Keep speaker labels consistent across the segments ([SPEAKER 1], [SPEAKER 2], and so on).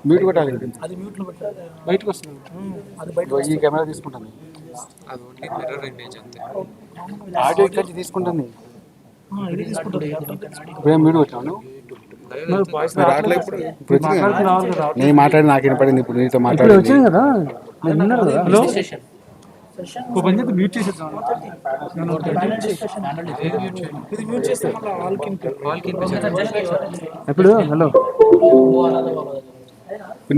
[SPEAKER 1] Mute కొట్టాలి. అది మ్యూట్లో బయటకు వస్తుంది. అది బయట ఈ కెమెరా తీసుకుంటుంది.
[SPEAKER 2] అది ఓన్లీ మిర్రర్ ఇమేజ్ అంతే.
[SPEAKER 1] ఆడియో ఇక్కడి తీసుకుంటుంది. ఇది తీసుకుంటుంది. ఇప్పుడు మ్యూట్ కొట్టాను. నేను మాట్లాడి నాకు వినపడింది. ఇప్పుడు నీతో మాట్లాడి వచ్చింది కదా. హలో మ్యూట్ చేసేద్దాం. ఎప్పుడు హలో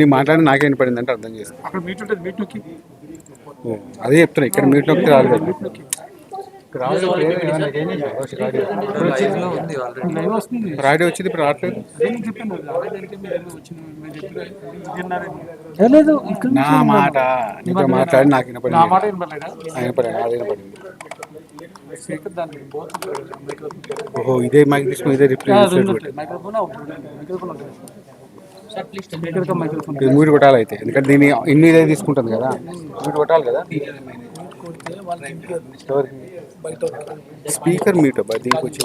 [SPEAKER 1] నీ మాట్లాడి నాకే వినపడింది అంటే అర్థం చేస్తాను. అక్కడ మ్యూట్ ఉంటుంది. మ్యూట్ నొక్కి అదే చెప్తున్నా. ఇక్కడ మ్యూట్ నొక్కి రాదు కదా. రాడియో వచ్చింది ఇప్పుడు రావట్లేదు. నా మాట నీతో మాట్లాడి నాకు వినపడింది. ఓహో ఇదే మైక్ తీసుకుని ఇదే రిప్లై మ్యూట్ కొట్టాలి అయితే. ఎందుకంటే దీన్ని ఇన్ని ఇదే తీసుకుంటుంది కదా. మ్యూట్ కొట్టాలి కదా. స్పీకర్ మ్యూట్ అబ్బా దీనికి వచ్చి.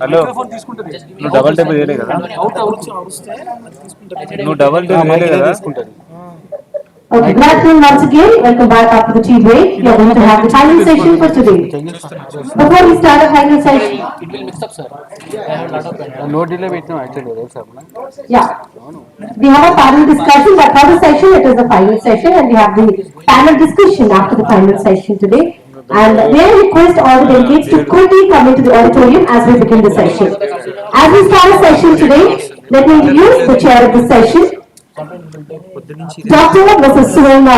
[SPEAKER 1] హలో నువ్వు డబల్ టైప్ చేయలే కదా. నువ్వు డబల్ టైప్ చేయలే కదా తీసుకుంటుంది.
[SPEAKER 3] Okay, good afternoon once again. Welcome back after the tea break. We are going to have the final session for today. Before we start the final session,
[SPEAKER 4] it will mix up, sir. I have a lot of
[SPEAKER 1] no delay waiting actually.
[SPEAKER 3] Yeah, we have a panel discussion, but for the session it is the final session, and we have the panel discussion after the final session today. And may I request all the delegates to quickly come into the auditorium as we begin the session. As we start the session today, let me introduce the chair of the session. Dr. Mrs. Suvarna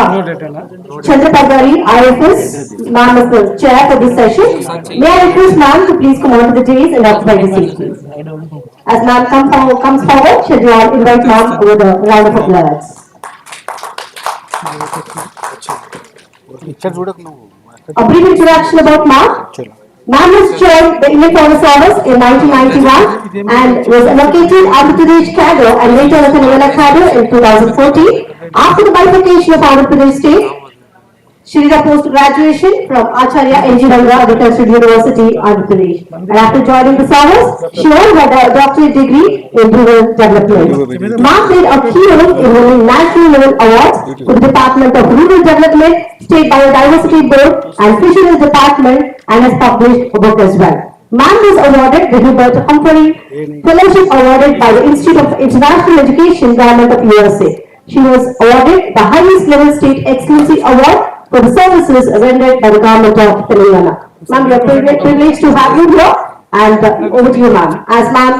[SPEAKER 3] Chandrapagari, IFS, ma'am is the chair for this session. May I request ma'am to please come on to the dais and occupy the seat, please. As ma'am comes forward, shall we all invite ma'am with a round of applause. A brief introduction about ma'am. Ma'am has chaired the Indian Forest Service in 1991 and was allocated Andhra Pradesh cadre and later the Telangana cadre in 2014. After the bifurcation of Andhra Pradesh state, she did a post-graduation from Acharya N.G. Ranga Agricultural University, Andhra Pradesh. And after joining the service, she earned her doctorate degree in rural development. Ma'am played a key role in winning national level awards for the Department of Rural Development, State Biodiversity Board and Fisheries Department, and has published a book as well. Ma'am was awarded the Hubert Humphrey Fellowship awarded by the Institute of International Education, Government of USA. She was awarded the highest level state excellency award for the services rendered by the Government of Telangana. Ma'am, we are privileged to have you here, and over to you, ma'am. As ma'am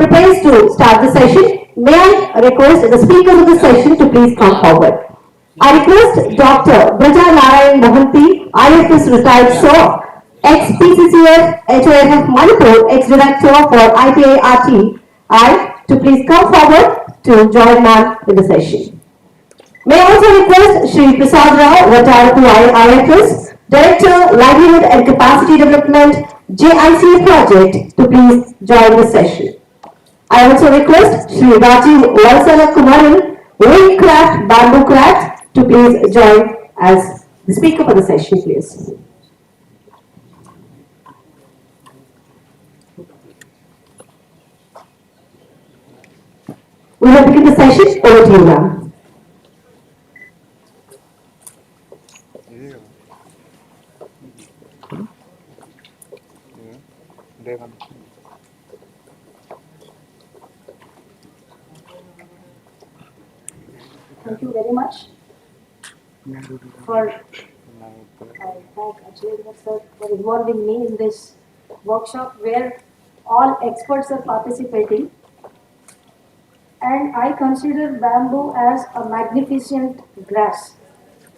[SPEAKER 3] prepares to start the session, may I request the speakers of the session to please come forward. I request Dr. Braja Narayan Mohanty, IFS retired sir, ex-PCCF HOFF Manipur, ex-director for IPARTI, to please come forward to join ma'am in the session. May I also request Shri Prasad Rao, retired IFS, Director, Livelihood and Capacity Development, JICA Project, to please join the session. I also request Shri Rajiv Varsala Kumaran, Wood Craft, Bamboo Craft, to please join as the speaker for the session, please. We will begin the session. Over to you, ma'am. Thank you very much for involving me in this workshop where all experts are participating. And I consider bamboo as a magnificent grass.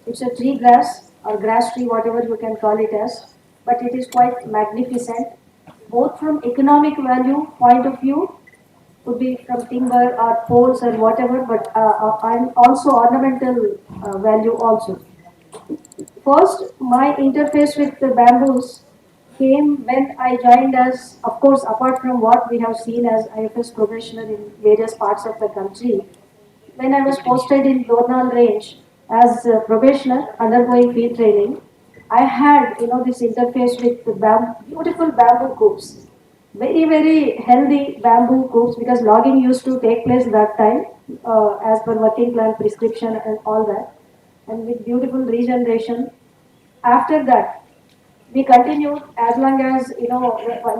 [SPEAKER 3] It's a tree grass or grass tree, whatever you can call it as, but it is quite magnificent, both from economic value point of view, could be from timber or poles or whatever, but and also ornamental value also. First, my interface with the bamboos came when I joined as, of course, apart from what we have seen as IFS professional in various parts of the country, when I was posted in Dornal range as a probationer undergoing field training, I had, this interface with the beautiful bamboo coops. very, very healthy bamboo coops because logging used to take place that time as per working plan prescription and all that. And with beautiful regeneration. After that, we continued as long as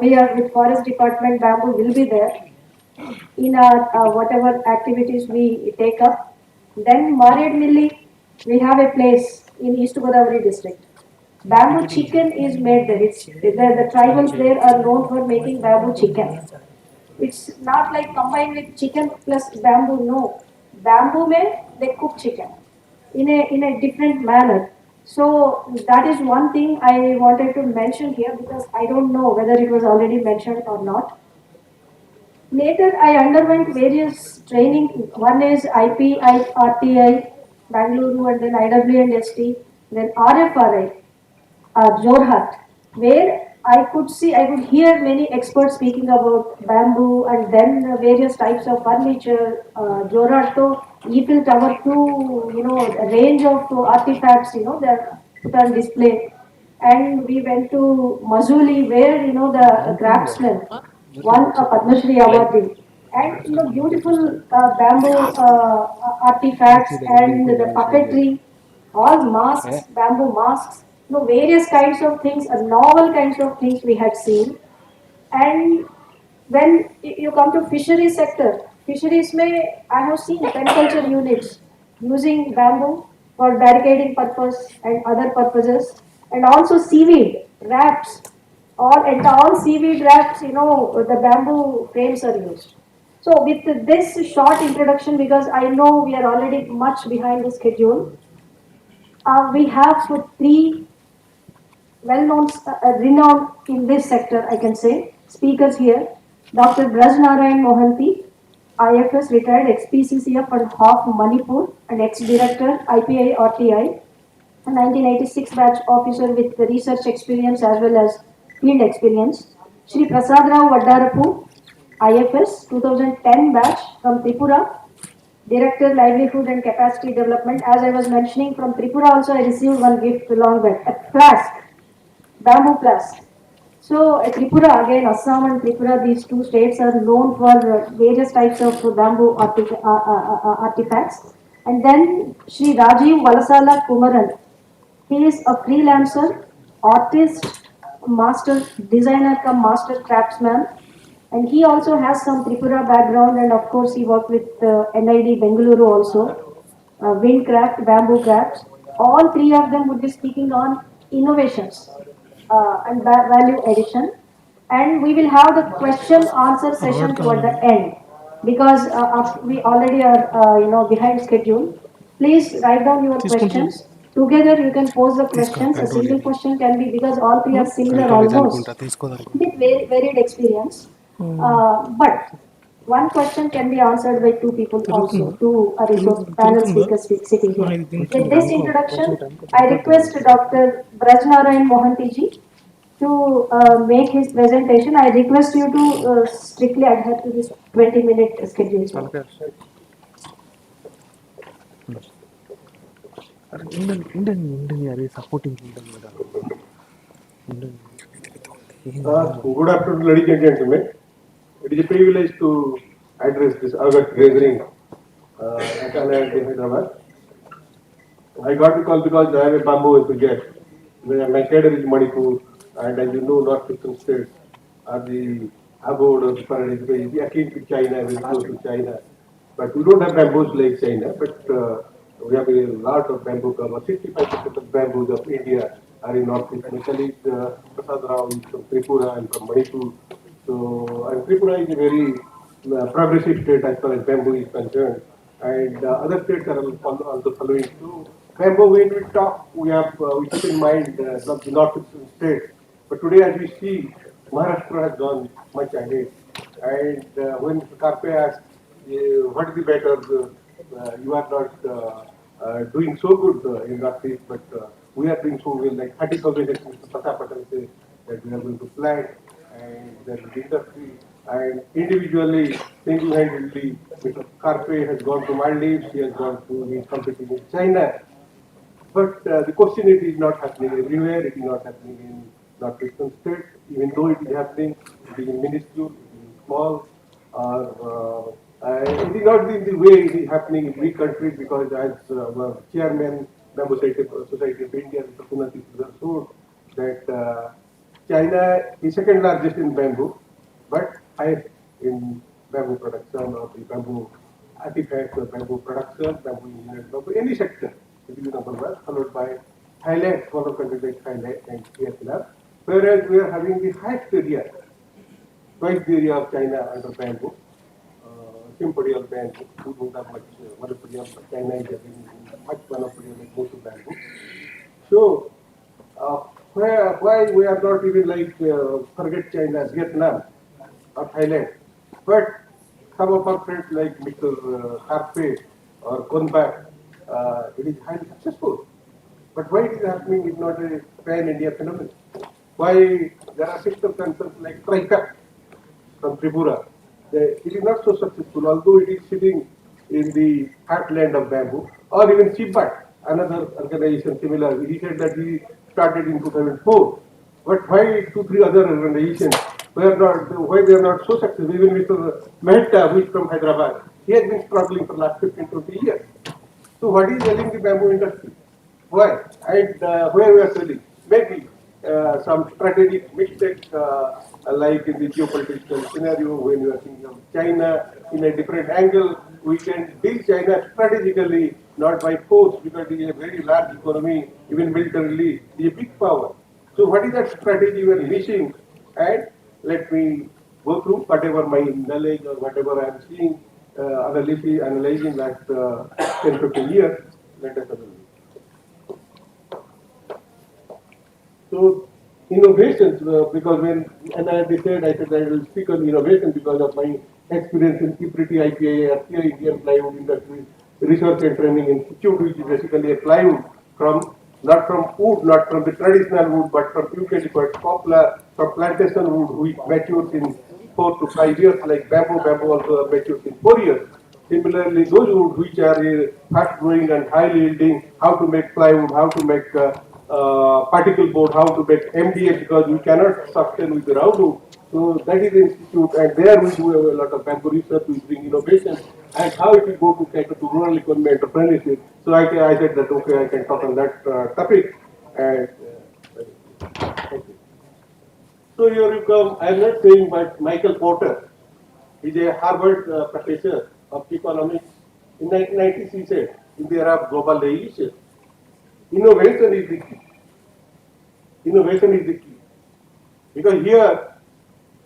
[SPEAKER 3] we are with forest department, bamboo will be there in our whatever activities we take up. Then Maredmilli, we have a place in East Godavari district. Bamboo chicken is made there. The tribals there are known for making bamboo chicken. It's not like combined with chicken plus bamboo. No, bamboo mein they cook chicken in a different manner. So that is one thing I wanted to mention here because I don't know whether it was already mentioned or not. Later, I underwent various training. One is IPI, RTI, Bangalore, and then IW&ST, then RFRI, Jorhat, where I could hear many experts speaking about bamboo and then various types of furniture, Jorhat, to Eiffel Tower, to a range of artifacts, they're put on display. And we went to Mazuli, where the craftsmen won a Padma Shri award, and beautiful bamboo artifacts and the puppetry, all masks, bamboo masks, various kinds of things, novel kinds of things we had seen. And when you come to fisheries sector, fisheries may I have seen culture units using bamboo for barricading purpose and other purposes, and also seaweed wraps. All seaweed wraps, the bamboo frames are used. So with this short introduction, because I know we are already much behind the schedule, we have three well-known, renowned in this sector, I can say, speakers here. Dr. Braj Narayan Mohanty, IFS retired ex-PCCF for half Manipur and ex-director IPI RTI, a 1986 batch officer with research experience as well as field experience. Shri Prasad Rao Vaddarapu, IFS 2010 batch from Tripura, Director Livelihood and Capacity Development. As I was mentioning, from Tripura also I received one gift along with a flask, bamboo flask. So Tripura, again Assam and Tripura, these two states are known for various types of bamboo artifacts. And then Sri Rajiv Valasala Kumaran, he is a freelancer, artist, master designer come master craftsman, and he also has some Tripura background, and of course he worked with NID Bengaluru also, windcraft, bamboo crafts. All three of them would be speaking on innovations and value addition. And we will have the question answer session toward the end because we already are behind schedule. Please write down your questions. Together you can pose the questions. A single question can be because all three are similar almost with varied experience. But one question can be answered by two people also, two resource panel speakers sitting here. With this introduction, I request Dr. Brajnarayan Mohanty ji to make his presentation. I request you to strictly adhere to this 20-minute schedule.
[SPEAKER 5] Good afternoon, ladies and gentlemen. It is a privilege to address this August gathering at NIRD Hyderabad. I got the call because I have a bamboo enthusiast. My cadre is Manipur, and as you know, northeastern states are the abode of foreign education, akin to China, very close to China. But we don't have bamboos like China, but we have a lot of bamboo cover. 65% of bamboos of India are in northeast. My colleague Prasad Rao is from Tripura and from Manipur. So, and Tripura is a very progressive state as far as bamboo is concerned. And other states are also following. So, bamboo, when we talk, we keep in mind the northeastern states. But today, as we see, Maharashtra has gone much ahead. And when Karpe asked, what is the matter? You are not doing so good in Northeast, but we are doing so well. Like 30,000 hectares, Patapatan say that we are going to plant, and there is industry. And individually, single-handedly, Mr. Karpe has gone to Maldives, he has gone to, he is competing in China. But the question is not happening everywhere. It is not happening in northeastern state, even though it is happening, it is minuscule, it is small, it is not in the way it is happening in big countries because as our chairman, Bamboo Society of India, Mr. Punati showed that China is second largest in bamboo, but highest in bamboo production or the bamboo artifacts or bamboo production, bamboo engineering, bamboo, any sector, it is number one, followed by Thailand, smaller countries like Thailand and Vietnam, whereas we are having the highest area, twice the area of China under bamboo, sympodial bamboo, we don't have much monopoly, but China is having much monopoly like most of bamboo. So, why we are not even like, forget China, Vietnam or Thailand, but some of our friends like Mr. Harpe or Konbak, it is highly successful. But why it is happening is not a pan-India phenomenon. Why there are sector concerns like Trika from Tripura. It is not so successful, although it is sitting in the heartland of bamboo, or even Chibat, another organization similar. He said that he started in 2004. But why two, three other organizations why they are not so successful? Even Mr. Mehta, who is from Hyderabad, he has been struggling for the last 15, 20 years. So what is selling the bamboo industry? Why? And where we are selling? Maybe some strategic mistake, like in the geopolitical scenario, when you are thinking of China in a different angle, we can deal China strategically, not by force, because it is a very large economy, even militarily, it is a big power. So what is that strategy we are missing? And let me go through whatever my knowledge or whatever I am seeing, analyzing last 10, 15 years. Let us have a look. So innovations, because when NIRD said, I said I will speak on innovation because of my experience in CPRIT, IPA, RCI, Indian Plywood Industry Research and Training Institute, which is basically a plywood from not from wood, not from the traditional wood, but from eucalyptus, poplar, from plantation wood, which matures in 4 to 5 years, like bamboo. Bamboo also matures in 4 years. Similarly, those wood which are fast growing and highly yielding, how to make plywood, how to make particle board, how to make MDF, because we cannot sustain with the round wood. So that is the institute, and there we do a lot of bamboo research, we bring innovation, and how it will go to cater to rural economy entrepreneurship. So I said that okay, I can talk on that topic. And thank you. So here you come. I am not saying, but Michael Porter is a Harvard professor of economics. In 1990s, he said, in the era of globalization, innovation is the key. Innovation is the key. Because here,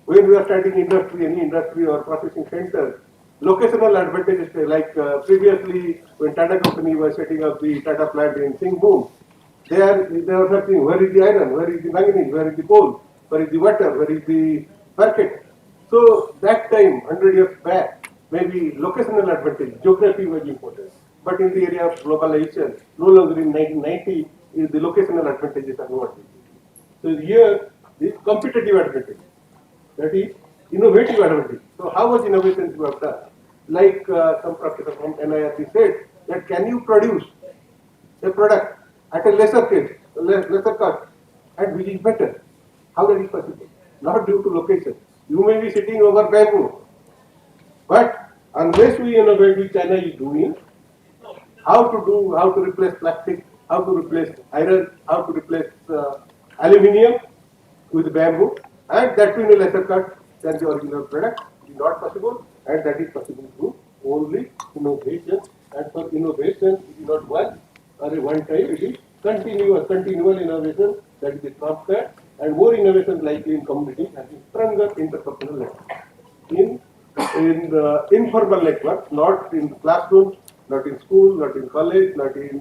[SPEAKER 5] when we are starting industry, any industry or processing center, locational advantages, like previously when Tata company was setting up the Tata plant in Singhbum, they were searching where is the iron, where is the manganese, where is the coal, where is the water, where is the market. So that time, 100 years back, maybe locational advantage, geography was important. But in the area of globalization, no longer in 1990, the locational advantages are not. So here, the competitive advantage, that is innovative advantage. So how much innovation you have done? Like some professor from NIRD said, that can you produce a product at a lesser cost, and which is better? How that is possible? Not due to location. You may be sitting over bamboo, but unless we innovate, which China is doing, how to replace plastic, how to replace iron, how to replace aluminium with bamboo, and that will be lesser cut than the original product. It is not possible, and that is possible through only innovation. And for innovation, it is not one or a one time, it is continual innovation, that is the top cut, and more innovation likely in communities having stronger interpersonal networks. In the informal network, not in classrooms, not in school, not in college, not in,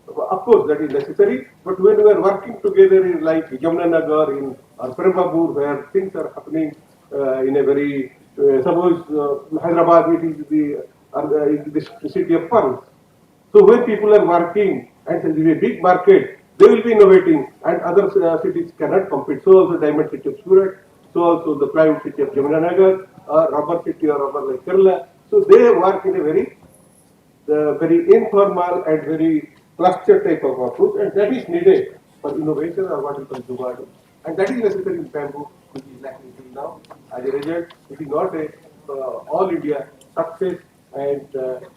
[SPEAKER 5] of course that is necessary, but when we are working together in like Jamnanagar in or Prembabur, where things are happening in a very, suppose Hyderabad, it is the city of pearls. So when people are working and there is a big market, they will be innovating, and other cities cannot compete. So also diamond city of Surat, so also the plywood city of Jamnanagar, or rubber city or rubber like Kerala. So they work in a very informal and very cluster type of approach, and that is needed for innovation or what we call Jugaad. and that is necessary in bamboo, which is lacking till now. As a result, it is not a all India success, and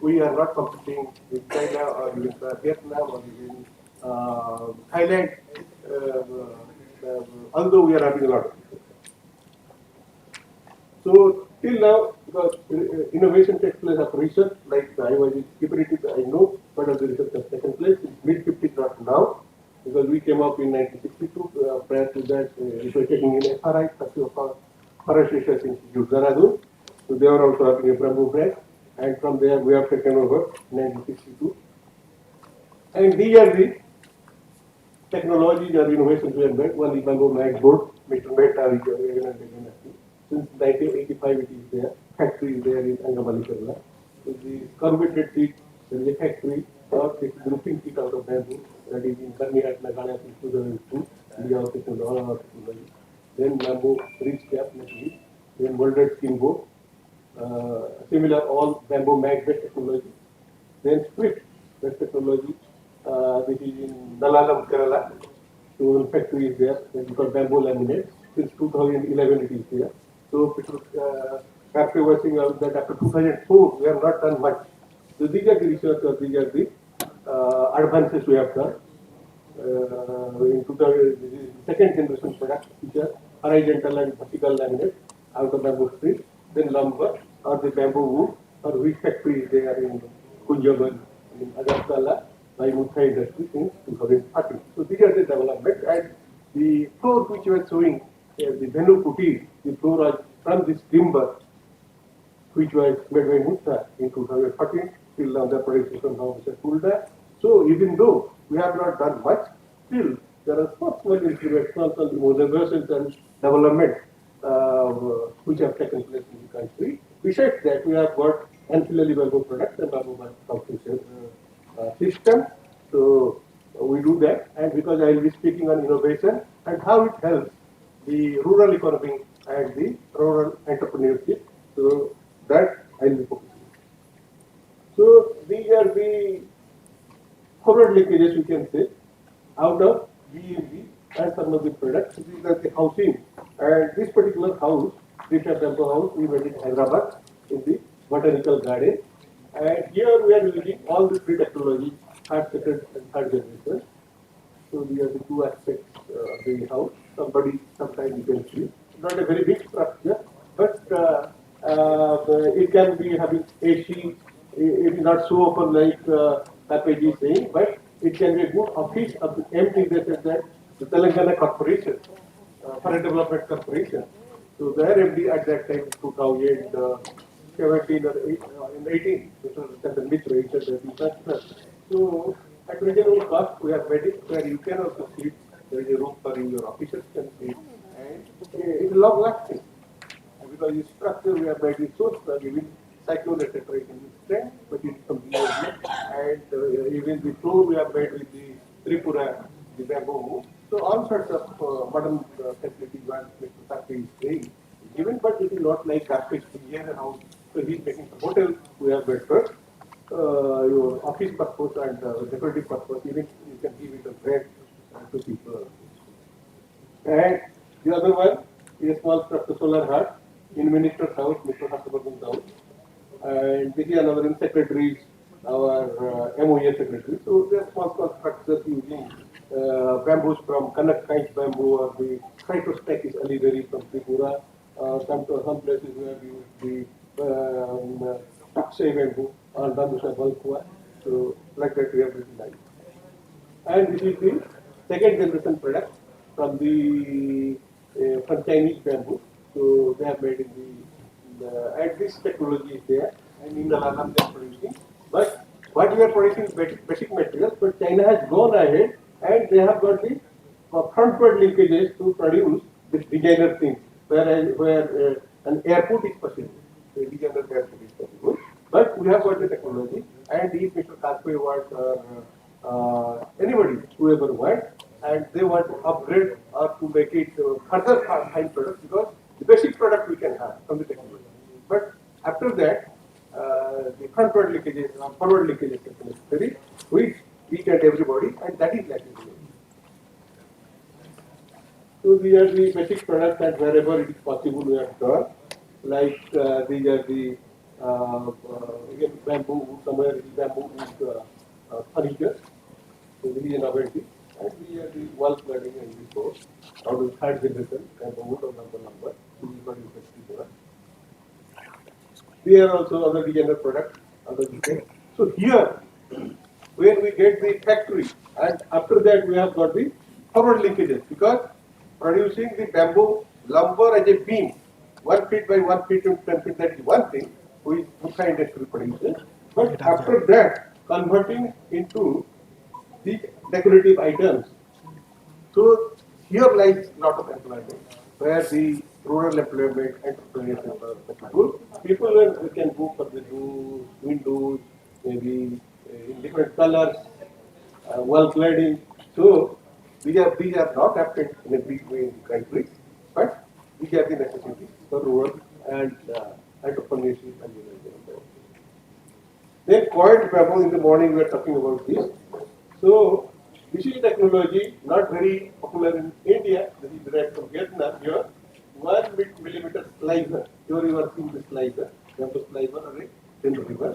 [SPEAKER 5] we are not competing with China or with Vietnam or with Thailand, although we are having a lot of people. So till now, because innovation takes place of research, like I was in security, I know, but the research has taken place. It's mid-50s, not now, because we came up in 1962. Prior to that, we were taking in FRI, Forest Research Institute, Dehradun. So they were also having a bamboo branch, and from there we have taken over in 1962. And these are the technologies or innovations we have made. One is bamboo mag board, Mr. Mehta is again and again active. Since 1985 it is there. Factory is there in Angamali, Kerala. So the corrugated sheet, there is a factory or this roofing sheet out of bamboo that is in Karnihat, Nagala since 2002. We have taken all our technology. Then bamboo ridge cap, then molded skin board. Similar all bamboo mag based technology. Then Swift based technology. This is in Nalalam, Kerala. So one factory is there. It's called bamboo laminate. Since 2011 it is there. So after working on that after 2004 we have not done much. So these are the research or these are the advances we have done. In 2000, this is second generation product which are horizontal and vertical laminate out of bamboo tree, then lumber or the bamboo wood or which factory is there in Kunjaban, in Agartala by Mutha Industry since 2013. So these are the development, and the floor which you are showing the Venu Kuti, the floor was from this timber which was made by Mutha in 2014 till now the production now is pulled up. So even though we have not done much, still there are small improvements on the innovations and development which have taken place in the country. Besides that, we have got ancillary bamboo products and bamboo manufacturing system. So we do that, and because I will be speaking on innovation and how it helps the rural economy and the rural entrepreneurship. So that I will be focusing. So these are the forward linkages we can say out of BMB and some of the products. These are the housing, and this particular house, this bamboo house, we made it in Hyderabad in the botanical garden. And here we are using all the three technologies, third, second, and third generation. So these are the two aspects of the house. Sometimes you can see, not a very big structure, but it can be having AC. It is not so open like Papaji is saying, but it can be a good office of the MT that the Telangana Corporation, for a development corporation. So their MD at that time, 2017 or 18, which was the Mitra, so at reasonable cost, we have made it where you can also sleep. There is a room for your officers can sleep, and it is long lasting. Because the structure we have made it so strong, even cyclone etc. it can withstand, but it is from BOD. And even the floor we have made with the Tripura, the bamboo. So all sorts of modern facilities one Mr. Sakti is saying given, but it is not like carpet here and how. So he is making a hotel we have made first. Your office purpose and decorative purpose, even you can give it a grant to people. And the other one is a small structure, solar hut in Minister's house, Mr. Hasabardhan's house. And this is another in secretaries, our MOA secretary. So they are small structures using bamboos from Kanak Kaich bamboo or the Phytostachys oliveri from Tripura. Some places where we use the Takshay bamboo or Bambusa balkua. So like that we have written that. And this is the second generation product from the from Chinese bamboo. So they have made in the and this technology is there, and in the Lalam they are producing. But what we are producing is basic materials, but China has gone ahead and they have got the frontward linkages to produce this designer thing, where an airport is possible. The designer airport is possible. But we have got the technology, and if Mr. Kaspe wants or anybody, whoever wants, and they want to upgrade or to make it further fine product, because the basic product we can have from the technology. But after that, the frontward linkages or forward linkages are necessary with each and everybody, and that is lacking. So these are the basic products that wherever it is possible we have done. Like these are the again bamboo wood, somewhere it is bamboo wood furniture. So this is an novelty. And we are the wall cladding and the door. Out of third generation, bamboo wood or number. So we produce the product. There are also other designer products, other design. So here, when we get the factory, and after that we have got the forward linkages, because producing the bamboo lumber as a beam, 1 feet by 1 feet to 10 feet, that is one thing, which Mukha industry produces. But after that, converting into the decorative items. So here lies a lot of employment, where the rural employment, entrepreneurship are possible. People can go for the doors, windows, maybe in different colors, wall cladding. So these are not happened in a big way in the country, but these are the necessities for rural and entrepreneurship and employment. Then coiled bamboo in the morning we are talking about this. So this is technology not very popular in India. This is derived from Vietnam. Here, 1 millimeter slicer. Here you are seeing the slicer, bamboo slicer or a thin river.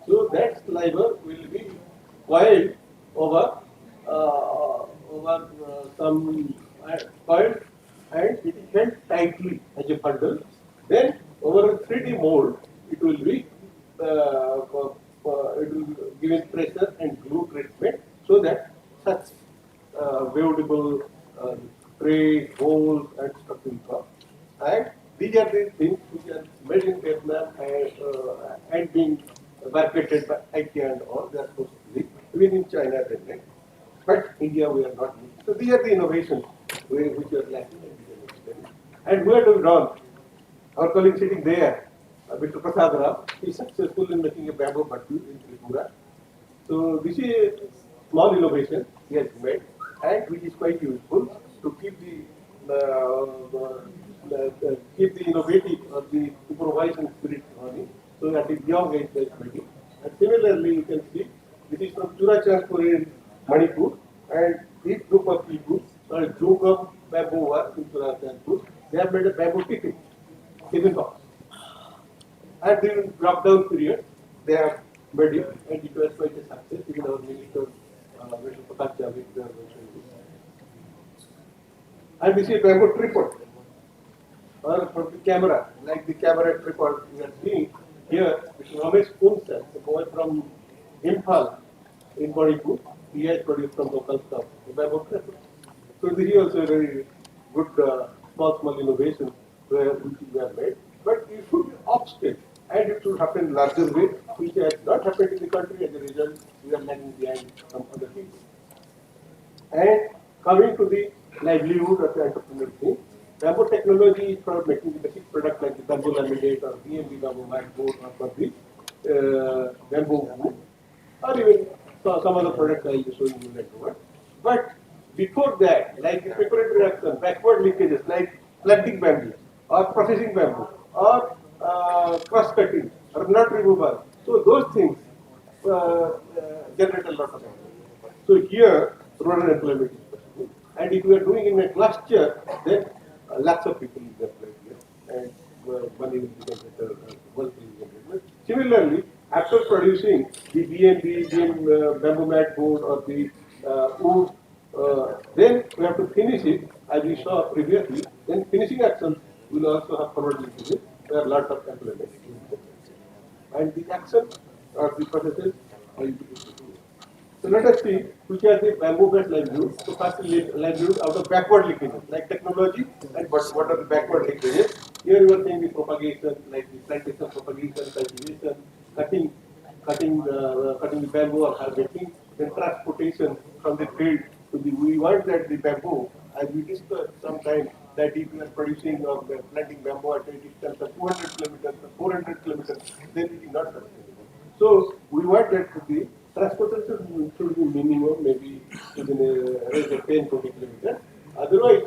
[SPEAKER 5] So that slicer will be coiled over some coiled, and it is held tightly as a bundle. Then over a 3D mold, it will be it will give it pressure and glue treatment, so that such buildable trays, holes and stuff will come. And these are the things which are made in Vietnam and being marketed by IKEA and all. They are supposed to be even in China they make. But India we are not using. So these are the innovations which are lacking in Dissemination. And where do we run? Our colleague sitting there, Mr. Prasad Rao, is successful in making a bamboo batu in Tripura. So this is a small innovation he has made, and which is quite useful to keep the innovative or the improvisation spirit running, so that the young age is ready. And similarly, you can see this is from Churachandpur in Manipur, and this group of people called Jogam Bamboo Works in Churachandpur, they have made a bamboo tiffin box. And during lockdown period, they have made it, and it was quite a success. Even our minister, Mr. Prakash Javadekar, mentioned this. And this is bamboo tripod, or from the camera, like the camera tripod we are seeing here. Mr. Ramesh Kumsar, the boy from Imphal in Manipur, he has produced from local stuff, the bamboo tripod. So this is also a very good small innovation which we have made. But it should be upscale, and it should happen in larger way, which has not happened in the country. As a result, we are lagging behind some other people. And coming to the livelihood of the entrepreneur thing, bamboo technology is for making the basic product like the bamboo laminate or BMB bamboo mat board, or for the bamboo wood, or even some other products I will be showing you later. But before that, like the preparatory reaction, backward linkages like planting bamboo or processing bamboo or cross cutting or nut removal. So those things generate a lot of employment. So here, rural employment is possible. And if we are doing in a cluster, then lots of people will be employed here, and money will be generated, wealth will be generated. Similarly, after producing the bamboo mat board or the wood, then we have to finish it as we saw previously. Then finishing actions will also have forward linkages. There are a lot of employment. And the actions or the processes are usually. So let us see which are the bamboo-based livelihood. So first livelihood out of backward linkages, like technology, and what are the backward linkages? Here you are saying the propagation, like the plantation propagation, cultivation, cutting the bamboo or harvesting, then transportation from the field to the. We want that the bamboo, as we discussed sometime, that if you are producing or planting bamboo at a distance of 200 kilometers or 400 kilometers, then it is not sustainable. So we want that to be transportation should be minimum, maybe within a range of 10-20 kilometers. Otherwise,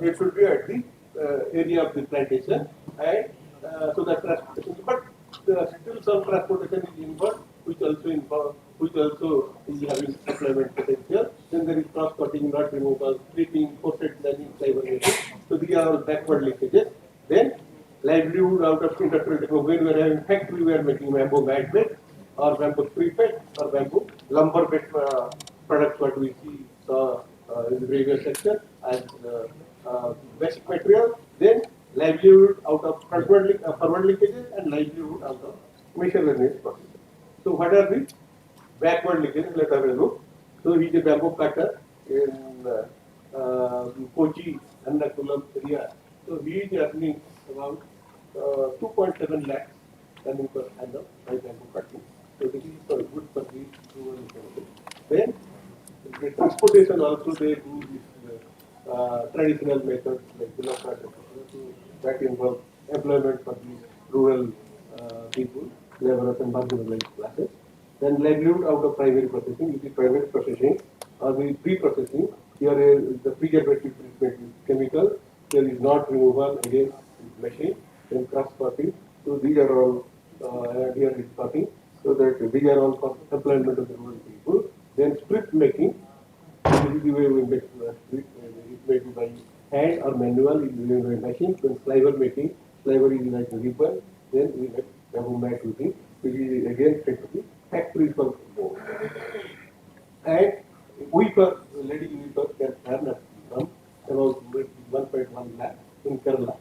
[SPEAKER 5] it should be at the area of the plantation, and so that transportation. But still some transportation is involved, which also is having employment potential. Then there is cross-cutting, knot removal, stripping, coated lining, fiber making. So these are all backward linkages. Then livelihood out of industrial technology. When we are having factory, we are making bamboo mat bed or bamboo tree-bed or bamboo lumber bed products. What we see in the previous section as basic material. Then livelihood out of forward linkages and livelihood out of miscellaneous processes. So what are the backward linkages? Let's have a look. So he is a bamboo cutter in Kochi, Ernakulam area. So he is earning about 2.7 lakhs earning per annum by bamboo cutting. So this is good for the rural economy. Then the transportation also they do this traditional methods like bullocks, so that involves employment for the rural people, laborers and marginalized classes. Then livelihood out of primary processing, which is primary processing or the pre-processing. Here is the preservative treatment with chemical. There is not removal again with machine. Then cross cutting. So these are all here is cutting. So that these are all for employment of the rural people. Then strip making. This is the way we make strip. It may be by hand or manual. It may be by machine. Then sliver making. Sliver is like a ribbon. Then we make bamboo mat using, which is again sent to the factory for board. And weaver, lady weaver can earn from about 1.1 lakh in Kerala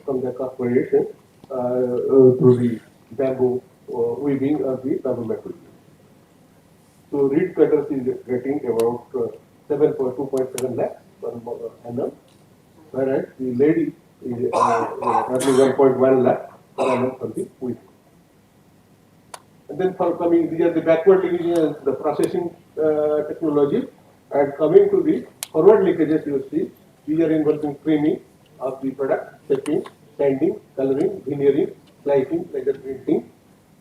[SPEAKER 5] from the corporation through the bamboo weaving of the bamboo material. So reed cutters is getting about 2.7 lakhs per annum, whereas the lady is earning 1.1 lakh per annum from the weaving. And then for coming, these are the backward linkages, the processing technology, and coming to the forward linkages, you see, these are involving framing of the product, shaping, sanding, coloring, veneering, slicing, laser printing,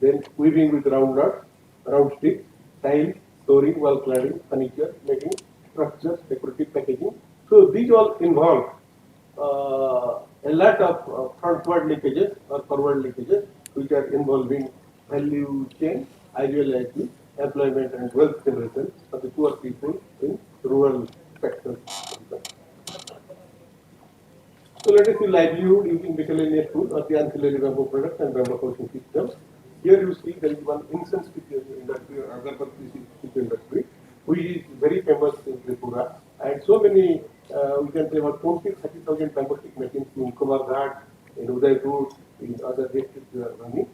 [SPEAKER 5] then weaving with round knots, round sticks, tiles, storing, wall cladding, furniture, making, structures, decorative packaging. So these all involve a lot of frontward linkages or forward linkages, which are involving value chain as well as the employment and wealth generation of the poor people in rural sectors. So let us see livelihood using miscellaneous food or the ancillary bamboo products and bamboo housing systems. Here you see there is one incense industry or agarbatti industry, which is very famous in Tripura, and so many we can say about 20,000-30,000 bamboo stick machines in Kumarghat, in Udaipur, in other districts they are running.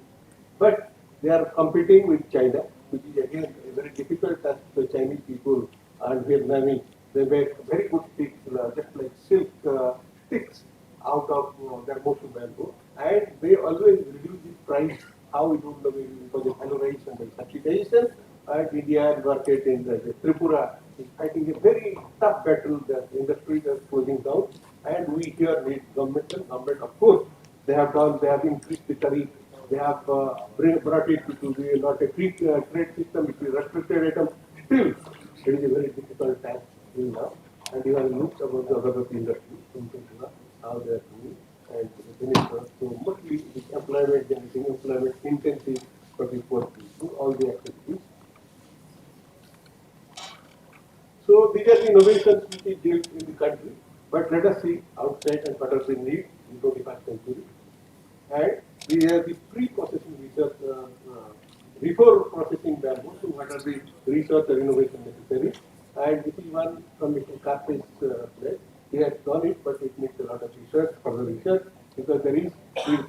[SPEAKER 5] But they are competing with China, which is again a very difficult task for the Chinese people and Vietnamese. They make very good sticks, just like silk sticks out of their motion bamboo, and they always reduce the price. How we do maybe because of valorization and subsidization. And India market in Tripura is fighting a very tough battle. The industry is closing down, and we here need government and government, of course, they have increased the tariff. They have brought it to be not a free trade system, it is restricted item. Still, it is a very difficult task till now. And you have looked about the other industry, how they are doing, and the minister. So mostly it's employment generating, employment intensive for the poor people, all the activities. So these are the innovations which is built in the country. But let us see outside and what are the needs in 21st century. And these are the pre-processing research, before processing bamboo, so what are the research or innovation necessary. And this is one from Mr. Karpe's place. He has done it, but it needs a lot of research, further research, because there is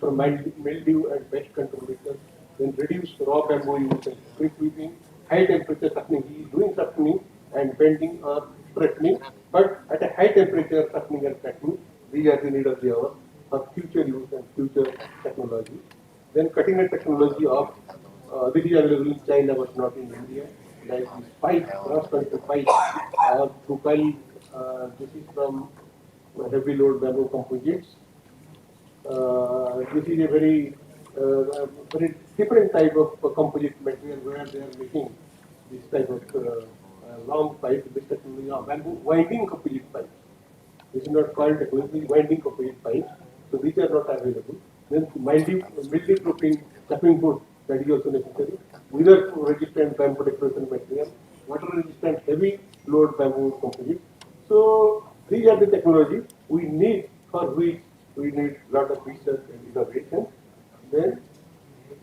[SPEAKER 5] for mildew and pest control research, then reduce raw bamboo use and quick weaving, high temperature softening. He is doing softening and bending or straightening, but at a high temperature softening and straightening, these are the need of the hour for future use and future technology. Then cutting edge technology of this is available in China but not in India, like this pipe, cross-country pipe, Bhupal, this is from heavy load bamboo composites. This is a very different type of composite material where they are making this type of long pipe, this technology of bamboo winding composite pipe. This is not called technology winding composite pipes, so these are not available. Then mildew proofing chopping board, that is also necessary. Weather resistant bamboo decoration material, water resistant heavy load bamboo composite. So these are the technologies we need, for which we need lot of research and innovation. Then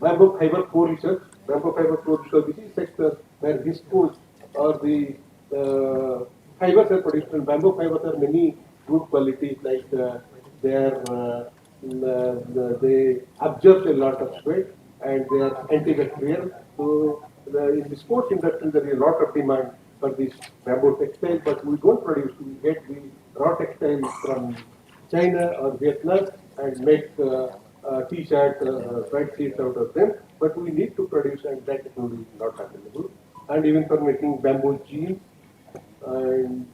[SPEAKER 5] bamboo fiber core research. Bamboo fiber core research, this is sector where viscose or the fibers are produced. And bamboo fibers are many good qualities, like they absorb a lot of sweat and they are antibacterial. So in the sports industry there is a lot of demand for this bamboo textile, but we don't produce. We get the raw textile from China or Vietnam and make t-shirt, bedsheets out of them. But we need to produce, and that technology is not available. And even for making bamboo jeans and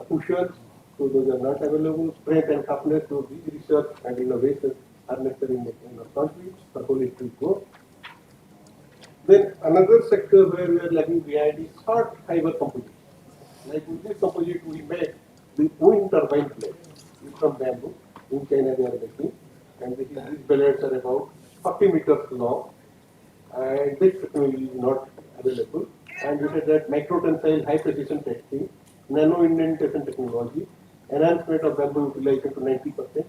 [SPEAKER 5] cushions, so those are not available. Strength and toughness, so these research and innovations are necessary in our country for holistic growth. Then another sector where we are lagging behind is short fiber composite. Like with this composite, we make the wind turbine blades from bamboo. In China, they are making, and these blades are about 40 meters long, and this technology is not available. And we said that micro tensile high precision testing, nano indentation technology, enhancement of bamboo utilization to 90%,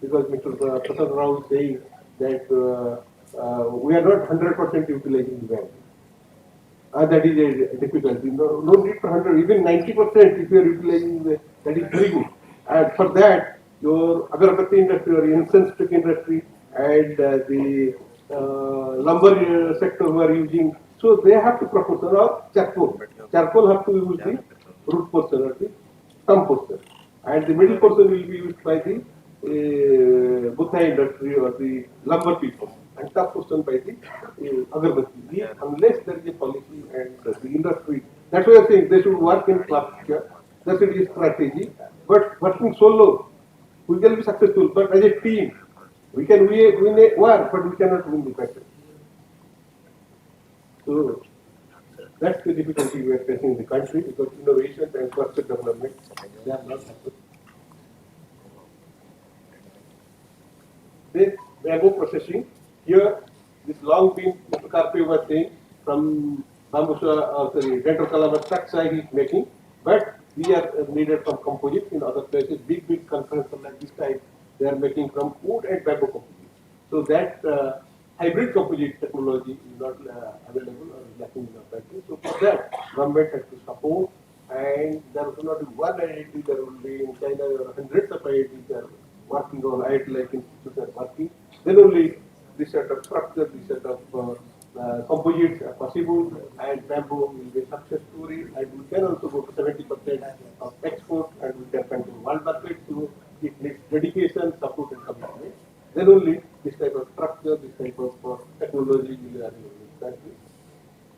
[SPEAKER 5] because Mr. Prasad Rao is saying that we are not 100% utilizing the bamboo. That is a difficulty. No need for 100, even 90% if you are utilizing that is very good. And for that, your agarbatti industry or incense stick industry and the lumber sector who are using, so they have to proportion or charcoal. Charcoal have to use the root portion or the stump portion. And the middle portion will be used by the Buddha industry or the lumber people, and top portion by the agarbatti. Unless there is a policy and the industry, that's why I think they should work in cluster. That's a strategy. But working solo, we can be successful. But as a team, we can win a war, but we cannot win the battle. So that's the difficulty we are facing in the country, because innovation and cluster development, they are not happening. Then bamboo processing. Here, this long beam, Mr. Karpe was saying, from bamboo, dendrocolumn structure he is making, but we are needed from composites in other places. Big conferences like this type, they are making from wood and bamboo composite. So that hybrid composite technology is not available or is lacking in our country. So for that, government has to support, and there will not be one IIT, there will be in China there are hundreds of IITs there working on IIT like institutes are working. Then only this sort of structure, this sort of composites are possible, and bamboo will be a success story, and we can also go to 70% of export, and we can control world market. So it needs dedication, support, and commitment. Then only this type of structure, this type of technology will be available in this country.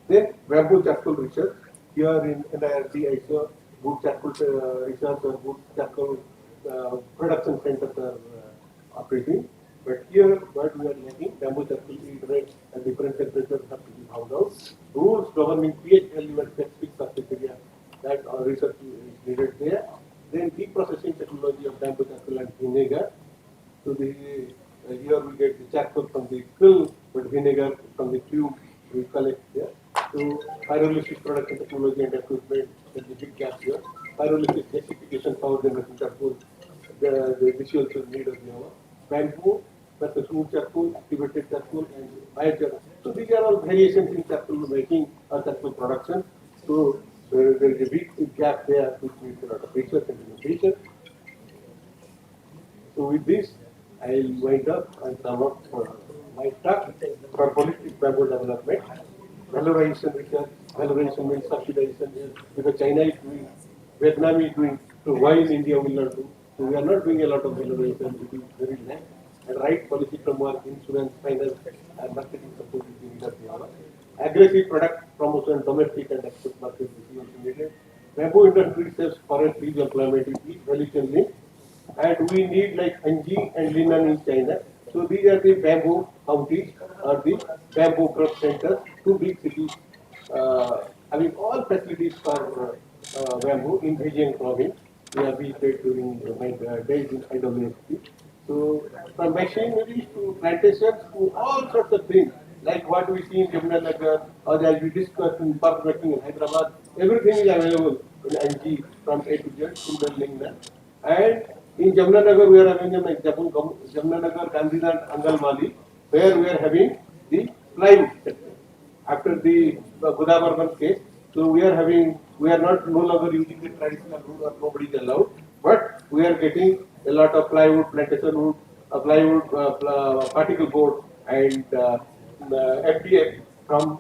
[SPEAKER 5] Then bamboo charcoal research. Here in NIRD, I saw good charcoal research or good charcoal production centers are operating. But here, what we are making, bamboo charcoal is at different temperatures have to be found out. Rules governing pH value and specific surface area, that research is needed there. Then deprocessing technology of bamboo charcoal and vinegar. So here we get the charcoal from the kiln, but vinegar from the tube we collect here. So pyrolysis production technology and equipment, there's a big gap here. Pyrolysis gasification power generation charcoal, this also need of bamboo versus wood charcoal, activated charcoal, and biochar. So these are all variations in charcoal making or charcoal production. So there is a big gap there which needs a lot of research and innovation. So with this, I'll wind up and sum up my talk for holistic bamboo development. Valorization research, valorization means subsidization, because China is doing, Vietnam is doing, so why in India will not do? So we are not doing a lot of valorization, it is very less. And right policy framework, insurance, finance, and marketing support is needed. Aggressive product promotion, domestic and export market is also needed. Bamboo industry saves foreign trees employment is value chain linked. And we need like Anji and Linan in China. So these are the bamboo counties or the bamboo growth centers, two big cities having all facilities for bamboo in Beijing province. We have visited during my days in IWSP. So from machineries to plantations to all sorts of things, like what we see in Jamuna Nagar, or as we discussed in park making in Hyderabad, everything is available in NG from A to Z, similar. And in Jamuna Nagar, we are having an example, Jamuna Nagar, Gandhinath, Angalmali, where we are having the plywood sector. After the Godavarman case, so we are not no longer using the traditional wood or nobody is allowed, but we are getting a lot of plywood, plantation wood, plywood, particle board, and FDF from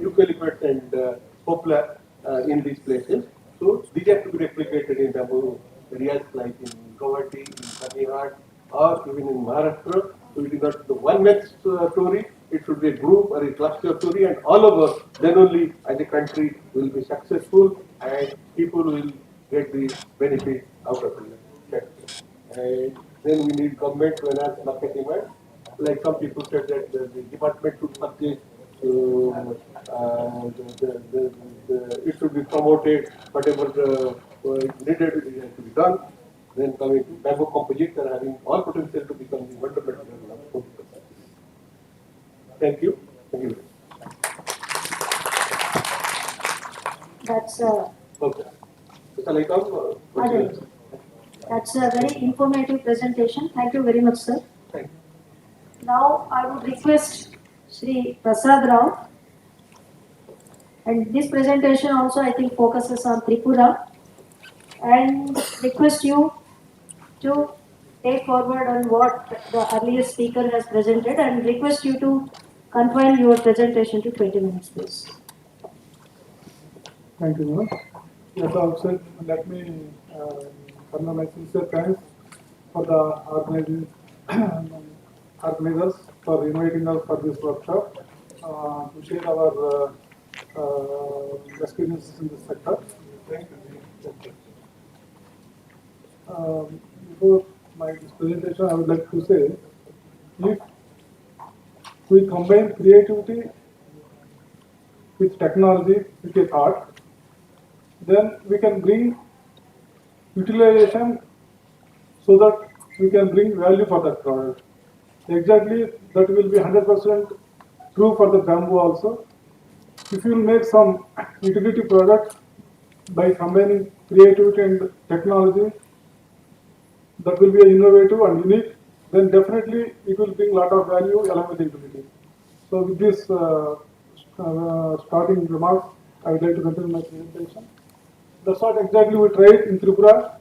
[SPEAKER 5] eucalyptus and poplar in these places. So these have to be replicated in the areas like in Guwahati, in Tamil Nadu, or even in Maharashtra. So it is not the one match story, it should be a group or a cluster story, and all of us, then only as a country will be successful and people will get the benefit out of it. And then we need government to enhance market demand. Like some people said that the department should purchase, it should be promoted, whatever needed it has to be done. Then coming to bamboo composites are having all potential to become the wonder material of 40%. Thank you. Thank you.
[SPEAKER 3] That's
[SPEAKER 5] Okay. So shall I come?
[SPEAKER 3] Ajay. That's a very informative presentation. Thank you very much, sir.
[SPEAKER 5] Thank you.
[SPEAKER 3] Now I would request Sri Prasad Rao, and this presentation also I think focuses on Tripura, and request you to take forward on what the earlier speaker has presented, and request you to confine your presentation to 20 minutes, please.
[SPEAKER 6] Thank you, ma'am. Yes, also let me convey my sincere thanks for the organizers for inviting us for this workshop to share our experiences in this sector. Before my presentation, I would like to say, if we combine creativity with technology, with a art, then we can bring utilization so that we can bring value for that product. Exactly, that will be 100% true for the bamboo also. If you make some utility product by combining creativity and technology, that will be innovative and unique, then definitely it will bring a lot of value along with utility. So with this starting remarks, I would like to continue my presentation. That's what exactly we tried in Tripura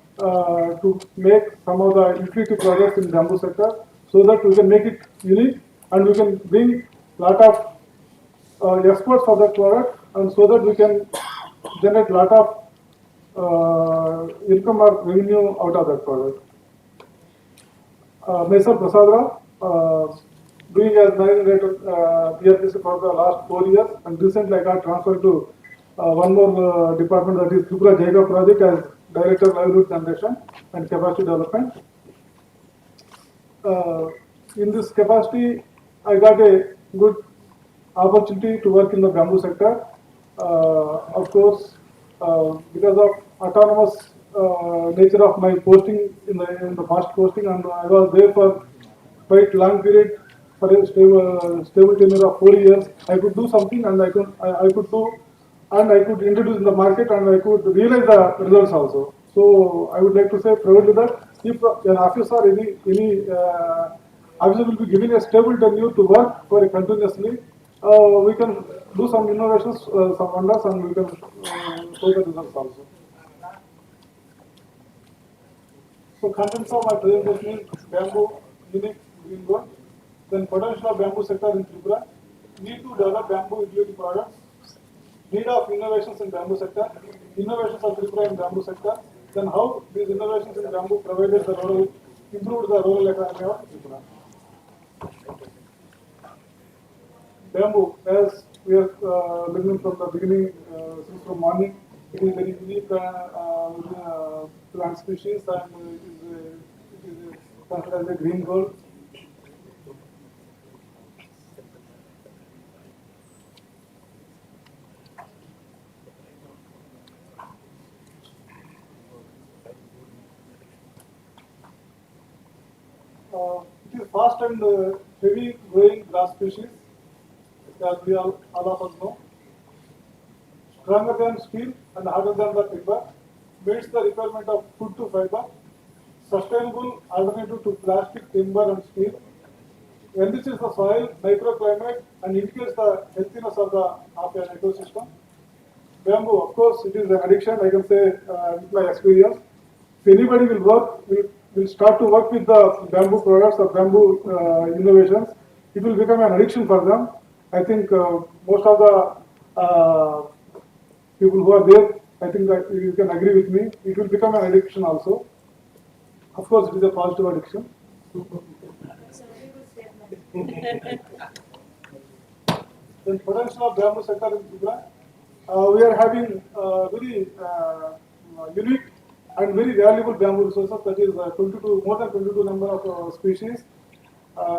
[SPEAKER 6] to make some of the utility projects in bamboo sector, so that we can make it unique and we can bring lot of exports for that product, and so that we can generate lot of income or revenue out of that product. Myself, Prasad Rao, doing as managing director PRPC for the last 4 years, and recently I got transferred to one more department, that is Tripura Jaiga project, as Director of Livelihood Generation and Capacity Development. In this capacity, I got a good opportunity to work in the bamboo sector. Of course, because of autonomous nature of my posting in the past posting, and I was there for quite long period, for a stable tenure of 4 years. I could do something, and I could do, and I could introduce in the market, and I could realize the results also. So I would like to say proudly that if an officer or any officer will be given a stable tenure to work for a continuously, we can do some innovations, some wonders, and we can show the results also. So contents of my presentation is bamboo, unique green gold, then potential of bamboo sector in Tripura, need to develop bamboo utility products, need of innovations in bamboo sector, innovations of Tripura in bamboo sector, then how these innovations in bamboo provided the rural, improved the rural economy of Tripura. Bamboo, as we are learning from the beginning, since from morning, it is very unique plant species, and it is considered as a green gold. It is fast and heavy growing grass species. as we all of us know, stronger than steel and harder than the timber, meets the requirement of wood to fiber, sustainable alternative to plastic, timber and steel, enriches the soil, microclimate and indicates the healthiness of an ecosystem. Bamboo, of course, it is an addiction, I can say with my experience. If anybody will start to work with the bamboo products or bamboo innovations, it will become an addiction for them. I think most of the people who are there, I think that you can agree with me, it will become an addiction also. Of course, it is a positive addiction. The potential of bamboo sector in Tripura. We are having very unique and very valuable bamboo resources, that is more than 22 number of species,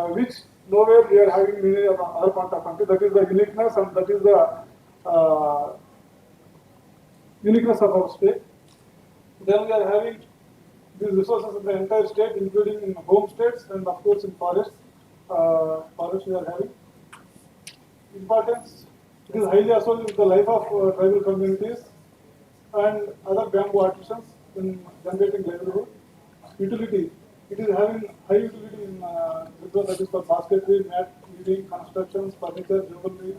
[SPEAKER 6] which nowhere we are having in any other part of the country. That is the uniqueness and that is the uniqueness of our state. Then we are having these resources in the entire state, including in home states and of course in forests. Forests we are having. Importance, it is highly associated with the life of tribal communities and other bamboo artisans in generating livelihood. Utility, it is having high utility in that is for basketry, mat weaving, constructions, furniture, jewelry,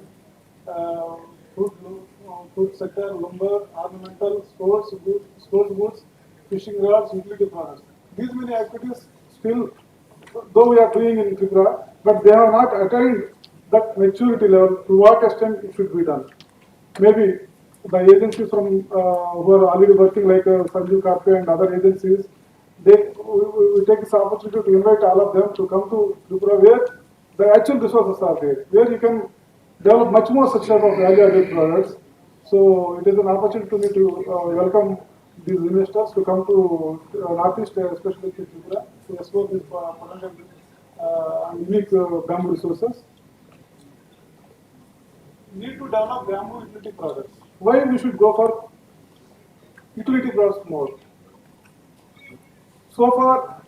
[SPEAKER 6] food sector, lumber, ornamental, sports goods, fishing rods, utility products. These many activities still, though we are doing in Tripura, but they have not attained that maturity level to what extent it should be done. Maybe the agencies from who are already working like Sanjeev Karpe and other agencies, we take this opportunity to invite all of them to come to Tripura where the actual resources are there, where you can develop much more such type of value-added products. So it is an opportunity to me to welcome these investors to come to Northeast, especially to Tripura, to explore these unique bamboo resources. Need to develop bamboo utility products. Why we should go for utility products more? So far,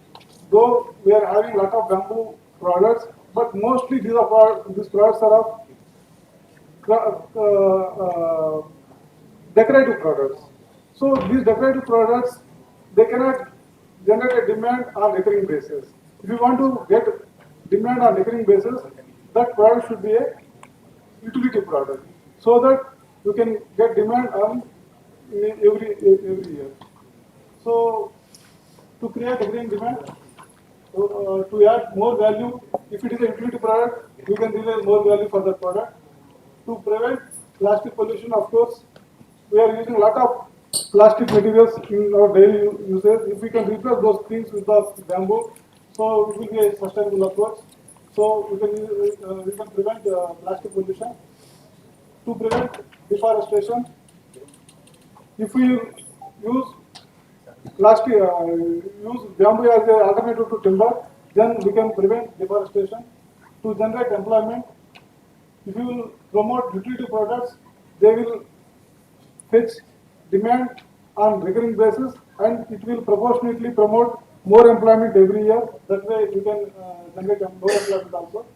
[SPEAKER 6] though we are having a lot of bamboo products, but mostly these products are of decorative products. So these decorative products, they cannot generate a demand on recurring basis. If you want to get demand on recurring basis, that product should be a utility product, so that you can get demand on every year. So to create recurring demand, to add more value, if it is a utility product, we can realize more value for that product. To prevent plastic pollution, of course, we are using a lot of plastic materials in our daily usage. If we can replace those things with the bamboo, so it will be a sustainable approach. So we can prevent plastic pollution. To prevent deforestation, if we use use bamboo as an alternative to timber, then we can prevent deforestation. To generate employment, if you will promote utility products, they will fetch demand on recurring basis and it will proportionately promote more employment every year. That way you can generate more employment also.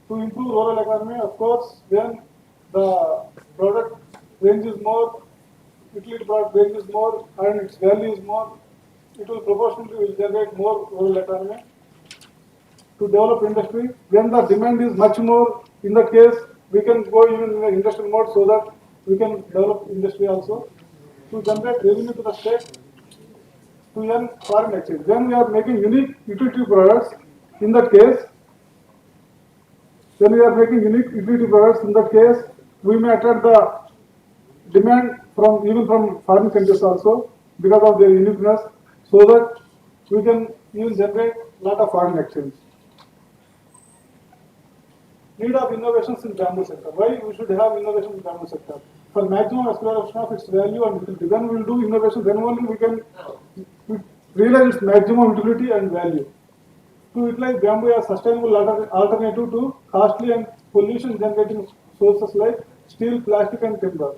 [SPEAKER 6] To improve rural economy, of course, then the product range is more, utility product range is more and its value is more, it will proportionately generate more rural economy. To develop industry, when the demand is much more, in that case, we can go even in the industrial mode so that we can develop industry also. To generate revenue to the state, to earn foreign exchange. When we are making unique utility products, in that case, we may attract the demand from even from foreign countries also because of their uniqueness, so that we can even generate a lot of foreign exchange. Need of innovations in bamboo sector. Why we should have innovation in bamboo sector? For maximum exploration of its value and utility. When we will do innovation, then only we can realize its maximum utility and value. To utilize bamboo as sustainable alternative to costly and pollution generating sources like steel, plastic and timber.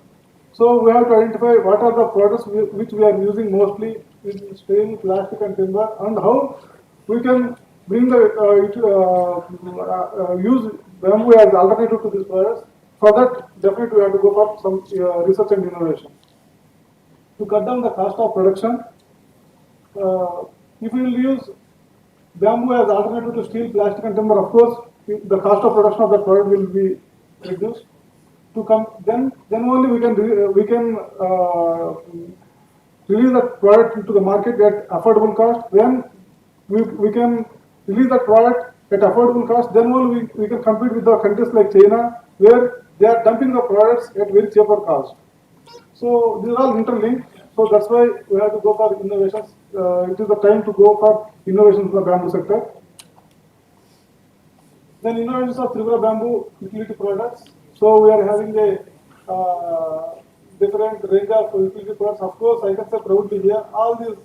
[SPEAKER 6] So we have to identify what are the products which we are using mostly in steel, plastic and timber, and how we can bring the use bamboo as alternative to these products. For that, definitely we have to go for some research and innovation. To cut down the cost of production, if we will use bamboo as alternative to steel, plastic and timber, of course, the cost of production of that product will be reduced. Then only we can release that product into the market at affordable cost. Then we can release that product at affordable cost. Then only we can compete with the countries like China, where they are dumping the products at very cheaper cost. So these are all interlinked. So that's why we have to go for innovations. It is the time to go for innovations in the bamboo sector. Then innovations of Tripura bamboo utility products. So we are having a different range of utility products. Of course, I can say proudly here, all these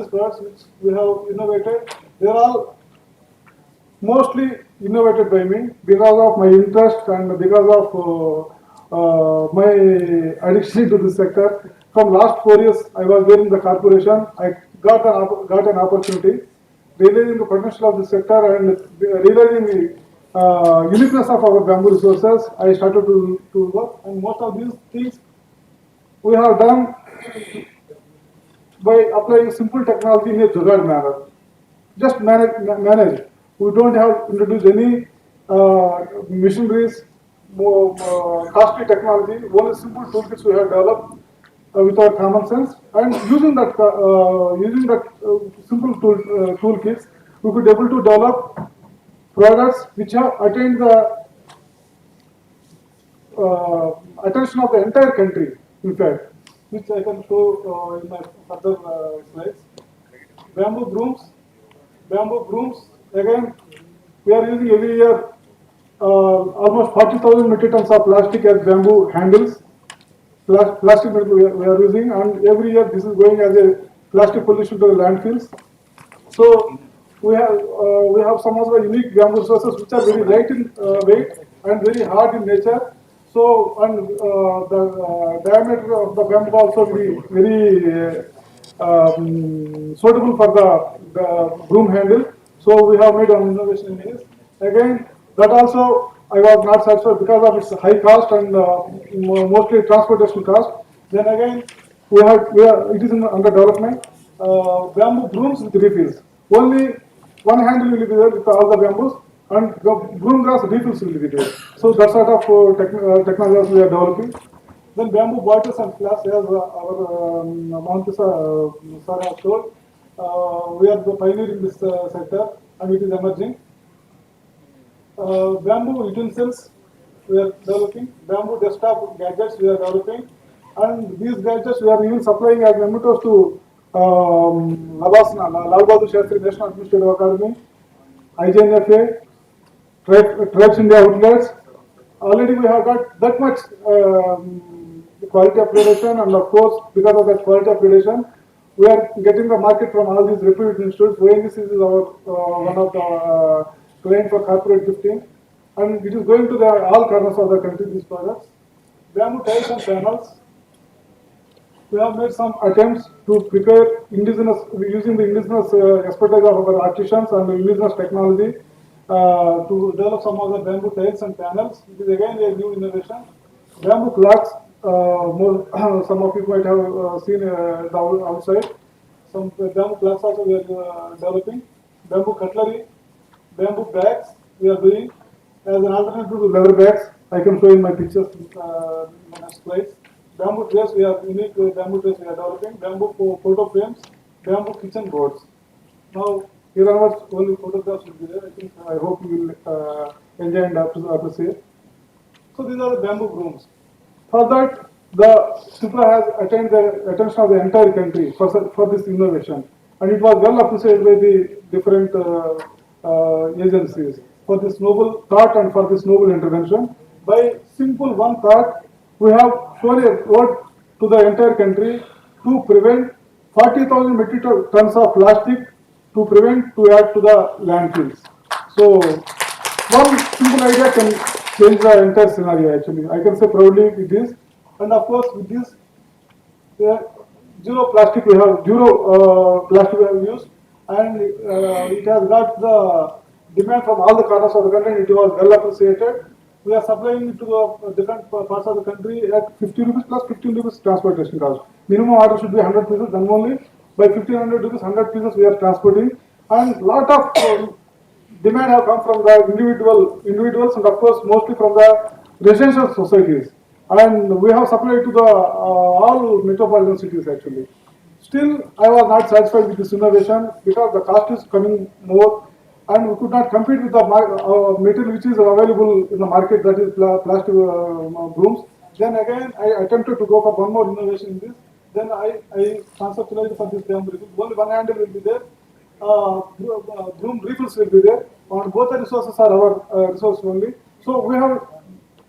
[SPEAKER 6] products which we have innovated, they are all mostly innovated by me because of my interest and because of my addiction to this sector. From last 4 years, I was there in the corporation. I got an opportunity, realizing the potential of the sector and realizing the uniqueness of our bamboo resources. I started to work, and most of these things we have done by applying simple technology in a jugaad manner. Just manage. We don't have introduced any machineries, more costly technology. Only simple toolkits we have developed with our common sense, and using that simple toolkits, we could able to develop products which have attained the attention of the entire country. In fact, which I can show in my further slides. Bamboo brooms. Again, we are using every year almost 40,000 metric tons of plastic as bamboo handles. Plastic we are using, and every year this is going as a plastic pollution to the landfills. So we have some of the unique bamboo resources which are very light in weight and very hard in nature. So, and the diameter of the bamboo also very suitable for the broom handle. So we have made an innovation in this. Again, that also I was not satisfied because of its high cost and mostly transportation cost. Then again, it is under development. Bamboo brooms with refills. Only one handle will be there with all the bamboos, and the broom grass refills will be there. So that sort of technology we are developing. Then bamboo bottles and flasks, as our Montesa sir has told, we are the pioneer in this sector, and it is emerging. Bamboo utensils we are developing, bamboo desktop gadgets we are developing, and these gadgets we are even supplying as mementos to Labasana, Lal Bahadur Shastri National Administrative Academy, IJNFA, Tribes India outlets. Already we have got that much quality upgradation, and of course, because of that quality upgradation, we are getting the market from all these reputed institutes. ONGC is our one of the client for corporate gifting, and it is going to all corners of the country. These products, bamboo tiles and panels. We have made some attempts to prepare indigenous using the indigenous expertise of our artisans and the indigenous technology to develop some of the bamboo tiles and panels. It is again a new innovation. Bamboo clocks. Some of you might have seen the outside. Some bamboo clocks also we are developing. Bamboo cutlery, bamboo bags we are doing as an alternative to leather bags. I can show in my pictures in my next slides. Bamboo trays, we have unique bamboo trays we are developing. Bamboo photo frames, bamboo kitchen boards. Now, here onwards only photographs will be there. I hope you will enjoy and appreciate. So these are the bamboo brooms. For that, the Tripura has attained the attention of the entire country for this innovation, and it was well appreciated by the different agencies for this noble thought and for this noble intervention. By simple one thought, we have shown a road to the entire country to prevent 40,000 metric tons of plastic to add to the landfills. So one simple idea can change the entire scenario. Actually, I can say proudly with this, and of course with this, zero plastic we have used, and it has got the demand from all the corners of the country, and it was well appreciated. We are supplying it to the different parts of the country at 50 rupees plus 15 rupees transportation cost. Minimum order should be 100 pieces, then only by 1500 rupees, 100 pieces we are transporting. And lot of demand have come from the individuals and of course mostly from the residential societies. And we have supplied to the all metropolitan cities actually. Still, I was not satisfied with this innovation because the cost is coming more and we could not compete with the material which is available in the market, that is plastic brooms. Then again, I attempted to go for one more innovation in this. Then I conceptualized for this bamboo refill. Only one handle will be there. Broom refills will be there. And both the resources are our resources only. So we have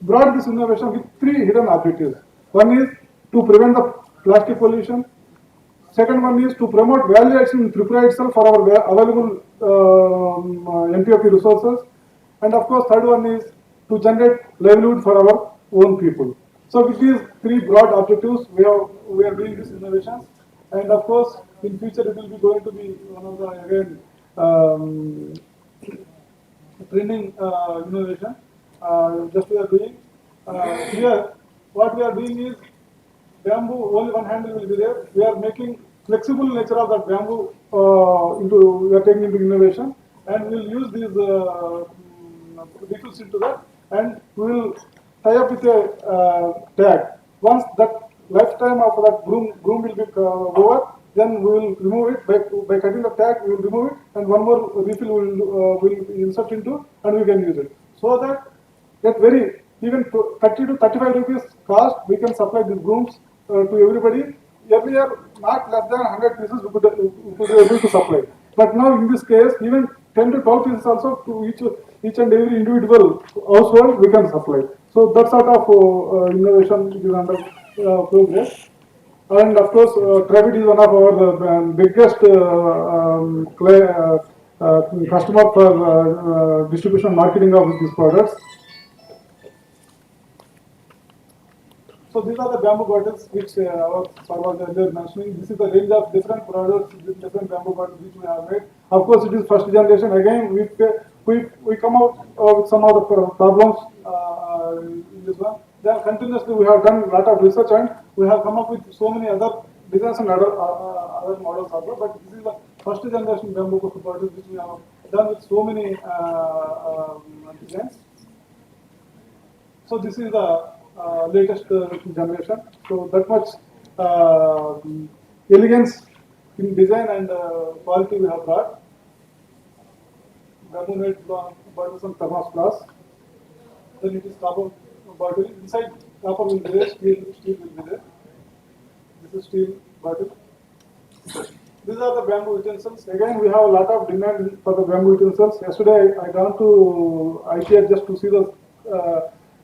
[SPEAKER 6] brought this innovation with three hidden objectives. One is to prevent the plastic pollution. Second one is to promote value addition in Tripura itself for our available NPOP resources. And of course, third one is to generate livelihood for our own people. So with these three broad objectives, we are doing these innovations. And of course, in future it will be going to be one of the again trending innovation. Just we are doing here. What we are doing is bamboo, only one handle will be there. We are making flexible nature of that bamboo we are taking into innovation, and we will use these refills into that, and we will tie up with a tag. Once that lifetime of that broom will be over, then we will remove it by cutting the tag. We will remove it, and one more refill will insert into, and we can use it. So that at very even 30 to 35 rupees cost, we can supply these brooms to everybody. Earlier, not less than 100 pieces we could be able to supply. But now in this case, even 10 to 12 pieces also to each and every individual household we can supply. So that sort of innovation is under progress. And of course, Traffic is one of our biggest customer for distribution marketing of these products. So these are the bamboo bottles which our sir was earlier mentioning. This is the range of different products with different bamboo bottles which we have made. Of course, it is first generation. Again, we come out with some of the problems in this one. Then continuously we have done a lot of research and we have come up with so many other designs and other models also. But this is the first generation bamboo bottles which we have done with so many designs. So this is the latest generation. So that much elegance in design and quality we have brought. Bamboo made bottles and thermos glass. Then it is copper bottle. Inside copper will be there, steel will be there. This is steel bottle. These are the bamboo utensils. Again, we have a lot of demand for the bamboo utensils. Yesterday, I gone to IKEA just to see the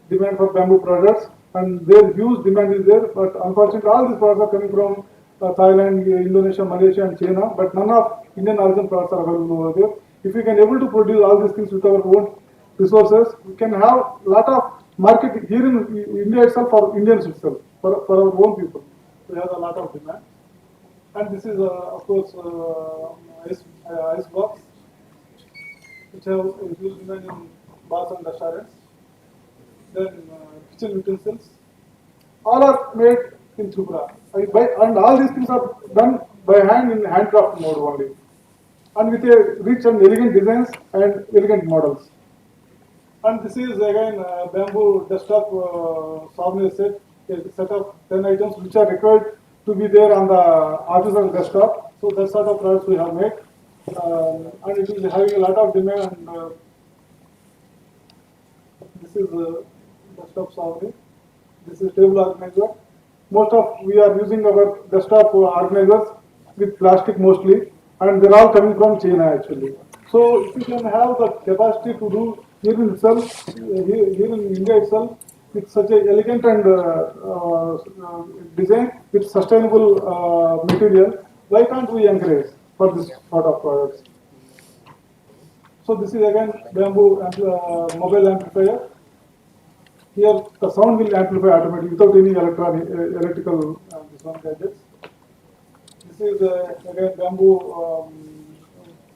[SPEAKER 6] demand for bamboo products, and their huge demand is there. But unfortunately, all these products are coming from Thailand, Indonesia, Malaysia, and China. But none of Indian origin products are available over there. If we can able to produce all these things with our own resources, we can have a lot of market here in India itself for Indians itself, for our own people. We have a lot of demand. And this is, of course, ice box, which have a huge demand in bars and restaurants. Then kitchen utensils. All are made in Tripura. And all these things are done by hand in handcraft mode only. And with a rich and elegant designs and elegant models. And this is again bamboo desktop software set, a set of 10 items which are required to be there on the officer's desktop. So that sort of products we have made. And it is having a lot of demand. And this is desktop software. This is table organizer. Most of we are using our desktop organizers with plastic mostly, and they're all coming from China actually. So if you can have the capacity to do here in itself, here in India itself, with such a elegant and design with sustainable material, why can't we encourage for this sort of products? So this is again bamboo mobile amplifier. Here the sound will amplify automatically without any electrical this one gadgets. This is again bamboo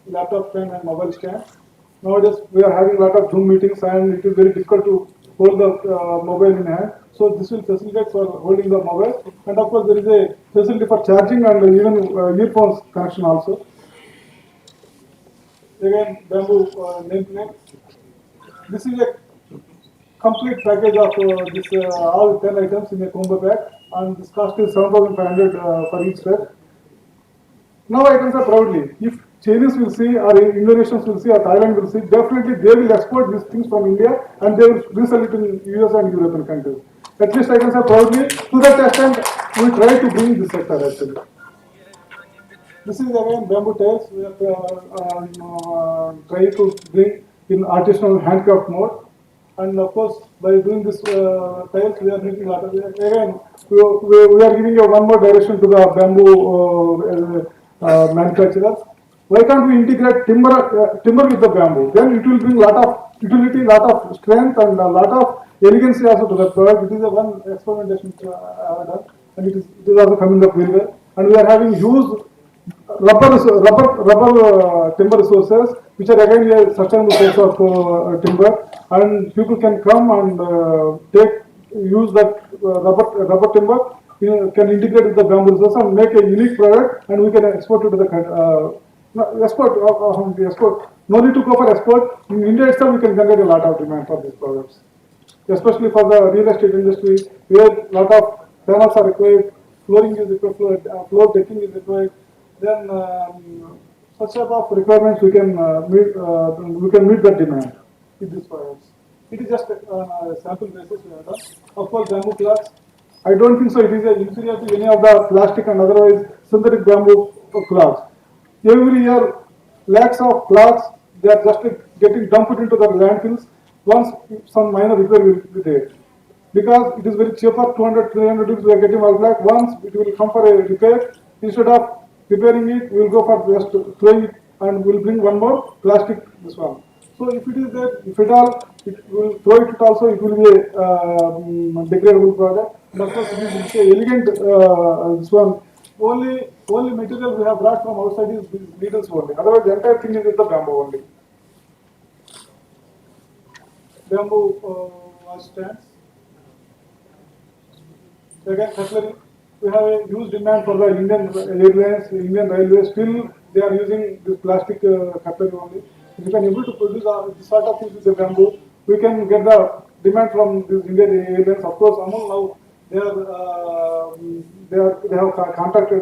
[SPEAKER 6] laptop stand and mobile stand. Nowadays, we are having a lot of Zoom meetings and it is very difficult to hold the mobile in hand. So this will facilitate for holding the mobile. And of course, there is a facility for charging and even earphones connection also. Again, bamboo nameplate. This is a complete package of this all 10 items in a combo pack, and this cost is 7,500 for each set. Now I can say proudly, if Chinese will see, or Indonesians will see, or Thailand will see, definitely they will export these things from India and they will resell it in US and European countries. At least I can say proudly, to that extent, we try to bring this sector actually. This is again bamboo tiles. We are trying to bring in artisanal handcraft mode. And of course, by doing this tiles, we are making a lot of, again, we are giving you one more direction to the bamboo manufacturers. Why can't we integrate timber with the bamboo? Then it will bring lot of utility, lot of strength, and a lot of elegancy also to the product. It is a one experimentation I have done, and it is also coming up very well. And we are having huge rubber timber resources, which are again a sustainable source of timber, and people can come and use that rubber timber, can integrate with the bamboo resource and make a unique product, and we can export it to the country. Export. No need to go for export. In India itself, we can generate a lot of demand for these products, especially for the real estate industry, where a lot of panels are required, flooring is required, floor decking is required. Then such type of requirements we can meet that demand with these products. It is just a sample basis we have done. Of course, bamboo cloths. I don't think so. It is inferior to any of the plastic and otherwise synthetic bamboo cloths. Every year, lakhs of cloths they are just getting dumped into the landfills. Once some minor repair will be there, because it is very cheaper, 200, 300 rupees we are getting all black. Once it will come for a repair, instead of repairing it, we will go for just throwing it and we will bring one more plastic this one. So if it is there, if at all, it will throw it also, it will be a degradable product. And of course, it is elegant this one. Only material we have brought from outside is these needles only. Otherwise, the entire thing is with the bamboo only. Bamboo stands. Again, cutlery. We have a huge demand for the Indian airlines, Indian railways. Still, they are using this plastic cutlery only. If we can able to produce this sort of things with the bamboo, we can get the demand from these Indian airlines. Of course, Amul now they have contacted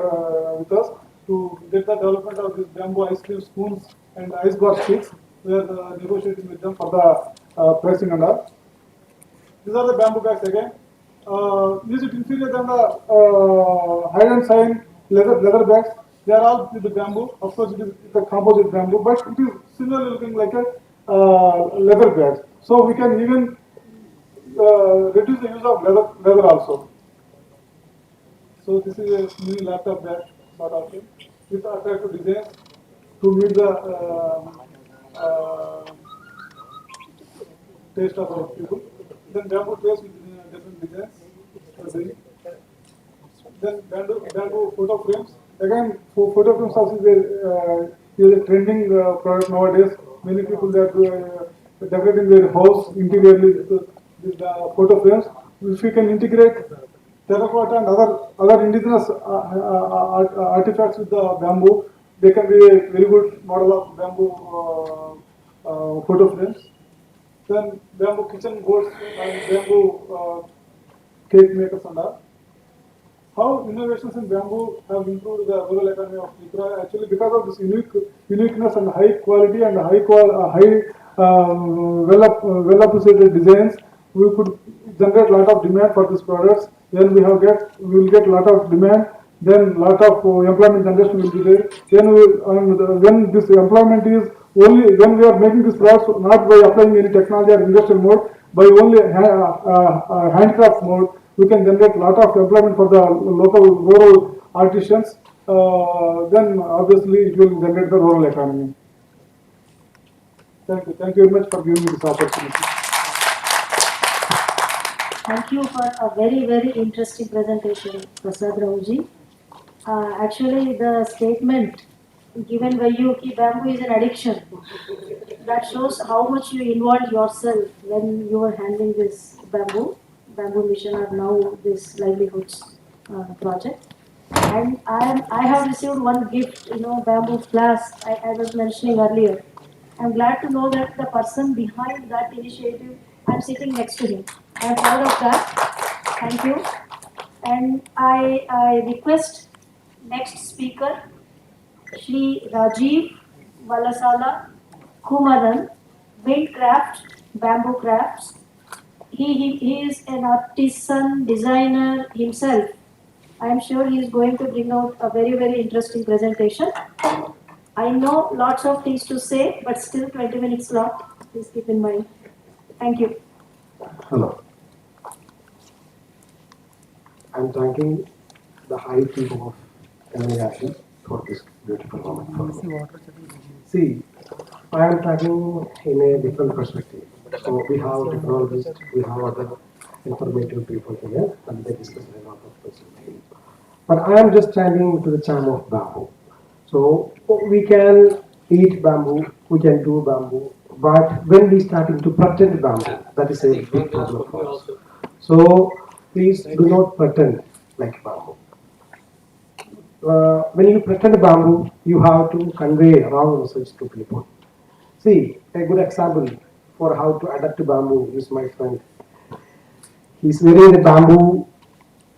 [SPEAKER 6] with us to get the development of these bamboo ice cream spoons and ice bar sticks. We are negotiating with them for the pricing and all. These are the bamboo bags again. Is it inferior than the hide and sign leather bags? They are all with the bamboo. Of course, it is a composite bamboo, but it is similarly looking like a leather bag. So we can even reduce the use of leather also. So this is a mini laptop bag sort of thing with attractive designs to meet the taste of our people. Then bamboo trays with different designs. Then bamboo photo frames. Again, photo frames also is a trending product nowadays. Many people they are decorating their house interiorly with photo frames. If we can integrate terracotta and other indigenous artifacts with the bamboo, they can be a very good model of bamboo photo frames. Then bamboo kitchen boards and bamboo cake makers and all. How innovations in bamboo have improved the rural economy of Tripura? Actually, because of this uniqueness and high quality and well appreciated designs, we could generate a lot of demand for these products. Then we will get a lot of demand. Then lot of employment generation will be there. Then when this employment is only when we are making this products not by applying any technology or industrial mode, by only handcraft mode, we can generate a lot of employment for the local rural artisans. Then obviously it will generate the rural economy. Thank you. Thank you very much for giving me this opportunity.
[SPEAKER 3] Thank you for a very, very interesting presentation, Prasad Rauji. Actually, the statement given by you कि bamboo is an addiction. That shows how much you involved yourself when you were handling this bamboo mission or now this livelihoods project. And I have received one gift, bamboo flask I was mentioning earlier. I'm glad to know that the person behind that initiative, I'm sitting next to him. I'm proud of that. Thank you. And I request next speaker, Shri Rajiv Valasala Kumaran, Windcraft, Bamboo Crafts. He is an artisan designer himself. I am sure he is going to bring out a very, very interesting presentation. I know lots of things to say, but still 20 minutes long. Please keep in mind. Thank you.
[SPEAKER 7] Hello. I'm thanking the high team of NIRD for this beautiful moment for me. See, I am talking in a different perspective. So we have technologists, we have other informative people here, and they discuss a lot of perspectives. But I am just standing to the charm of bamboo. So we can eat bamboo, we can do bamboo, but when we starting to pretend bamboo, that is a big problem for us. So please do not pretend like bamboo. When you pretend bamboo, you have to convey wrong message to people. See, a good example for how to adapt to bamboo is my friend. He's wearing a bamboo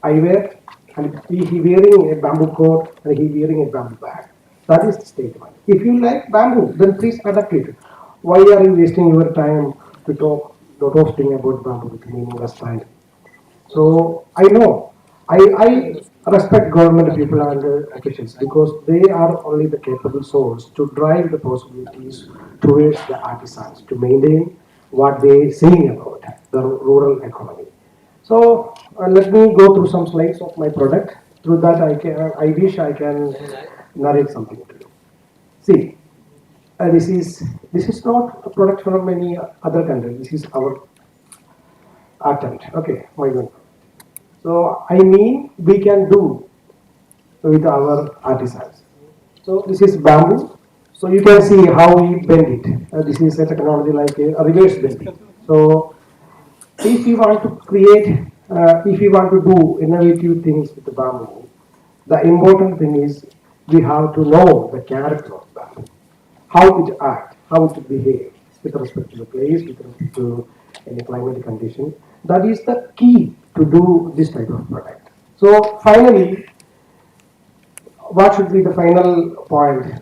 [SPEAKER 7] eyewear and he wearing a bamboo coat and he wearing a bamboo bag. That is the statement. If you like bamboo, then please adapt it. Why are you wasting your time to talk lot of thing about bamboo with meaningless time? So I know, I respect government people and officials because they are only the capable souls to drive the possibilities towards the artisans to maintain what they saying about the rural economy. So let me go through some slides of my product. Through that, I wish I can narrate something to you. See, this is not a product from any other country. This is our attempt. Okay, my God. So I mean we can do with our artisans. So this is bamboo. So you can see how we bend it. This is a technology like a reverse bending. So if you want to create, if you want to do innovative things with the bamboo, the important thing is we have to know the character of bamboo, how it acts, how it behaves with respect to the place, with respect to any climate condition. That is the key to do this type of product. So finally, what should be the final point?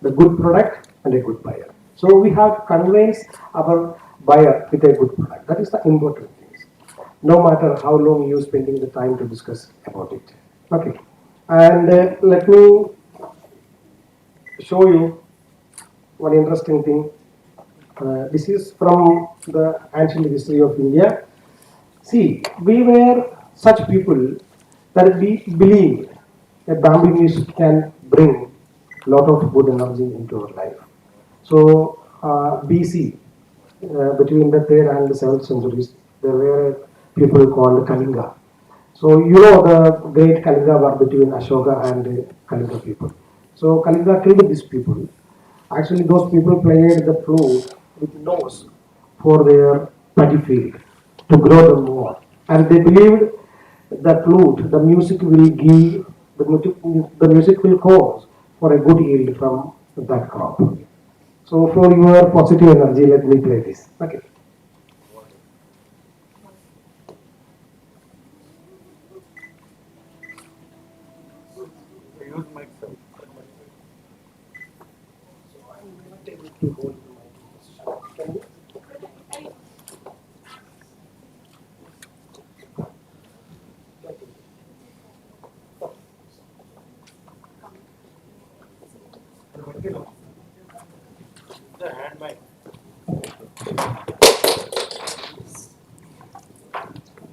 [SPEAKER 7] The good product and a good buyer. So we have to convince our buyer with a good product. That is the important thing. No matter how long you spending the time to discuss about it. Okay. And let me show you one interesting thing. This is from the ancient history of India. See, we were such people that we believe that bamboo music can bring a lot of good energy into our life. So, BC, between the 3rd and the 7th centuries, there were people called Kalinga. So, you know the great Kalinga war between Ashoka and Kalinga people. So, Kalinga killed these people. Actually, those people played the flute with nose for their paddy field to grow them more. And they believed the flute, the music will give, the music will cause for a good yield from that crop. So for your positive energy, let me play this. Okay.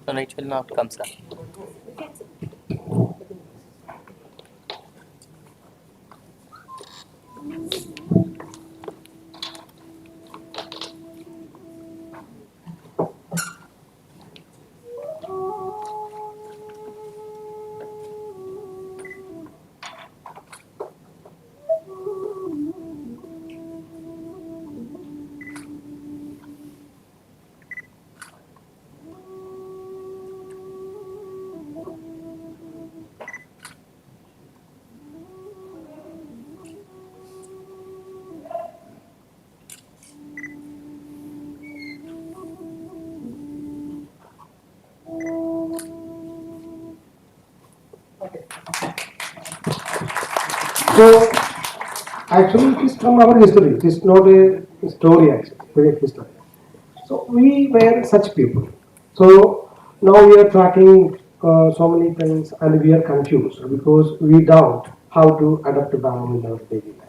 [SPEAKER 4] So it will not come, sir.
[SPEAKER 7] So actually, it is from our history. It is not a story actually, very history. So we were such people. So now we are tracking so many things and we are confused because we doubt how to adapt to Bamboo in our daily life.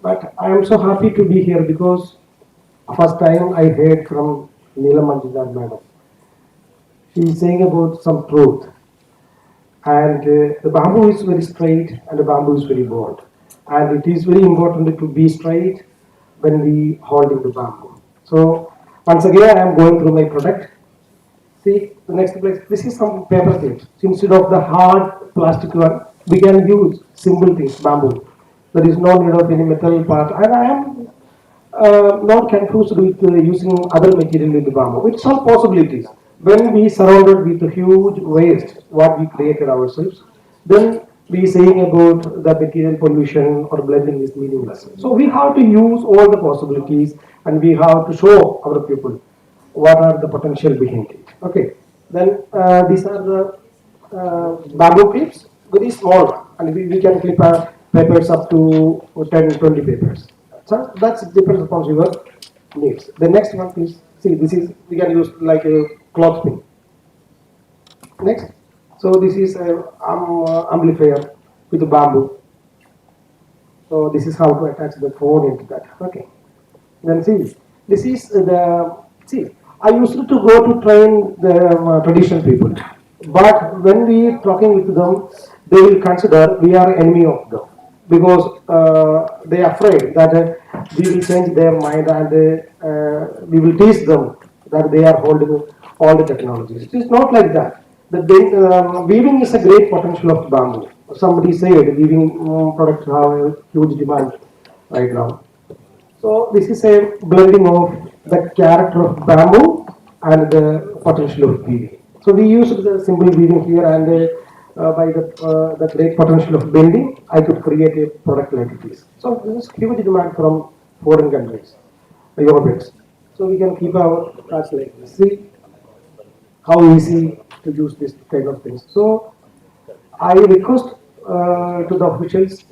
[SPEAKER 7] But I am so happy to be here because first time I heard from Neela Manjunath madam. She is saying about some truth. And the bamboo is very straight and the bamboo is very broad. And it is very important to be straight when we holding the bamboo. So once again I am going through my product. See the next place. This is some paper things. Instead of the hard plastic one, we can use simple things, bamboo. There is no need of any metal part. And I am not confused with using other material in the bamboo. It's all possibilities. When we surrounded with huge waste, what we created ourselves, then we saying about the material pollution or blending is meaningless. So we have to use all the possibilities and we have to show our people what are the potential behind it. Okay. Then these are the bamboo clips, very small one, and we can clip papers up to 10, 20 papers. So that's depends upon your needs. The next one is, see, this is, we can use like a cloth pin. Next, so this is a amplifier with the bamboo. So this is how to attach the phone into that. Okay. Then see, this is the, see, I used to go to train the traditional people, but when we talking with them, they will consider we are enemy of them because they are afraid that we will change their mind and we will teach them that they are holding all the technologies. It is not like that. Weaving is a great potential of bamboo. Somebody said weaving products have a huge demand right now. So this is a blending of the character of bamboo and the potential of weaving. So we used the simple weaving here and by the great potential of bending, I could create a product like this. So this is huge demand from foreign countries, Europeans. So we can keep our cards like this. See how easy to use this kind of things. So I request to the officials,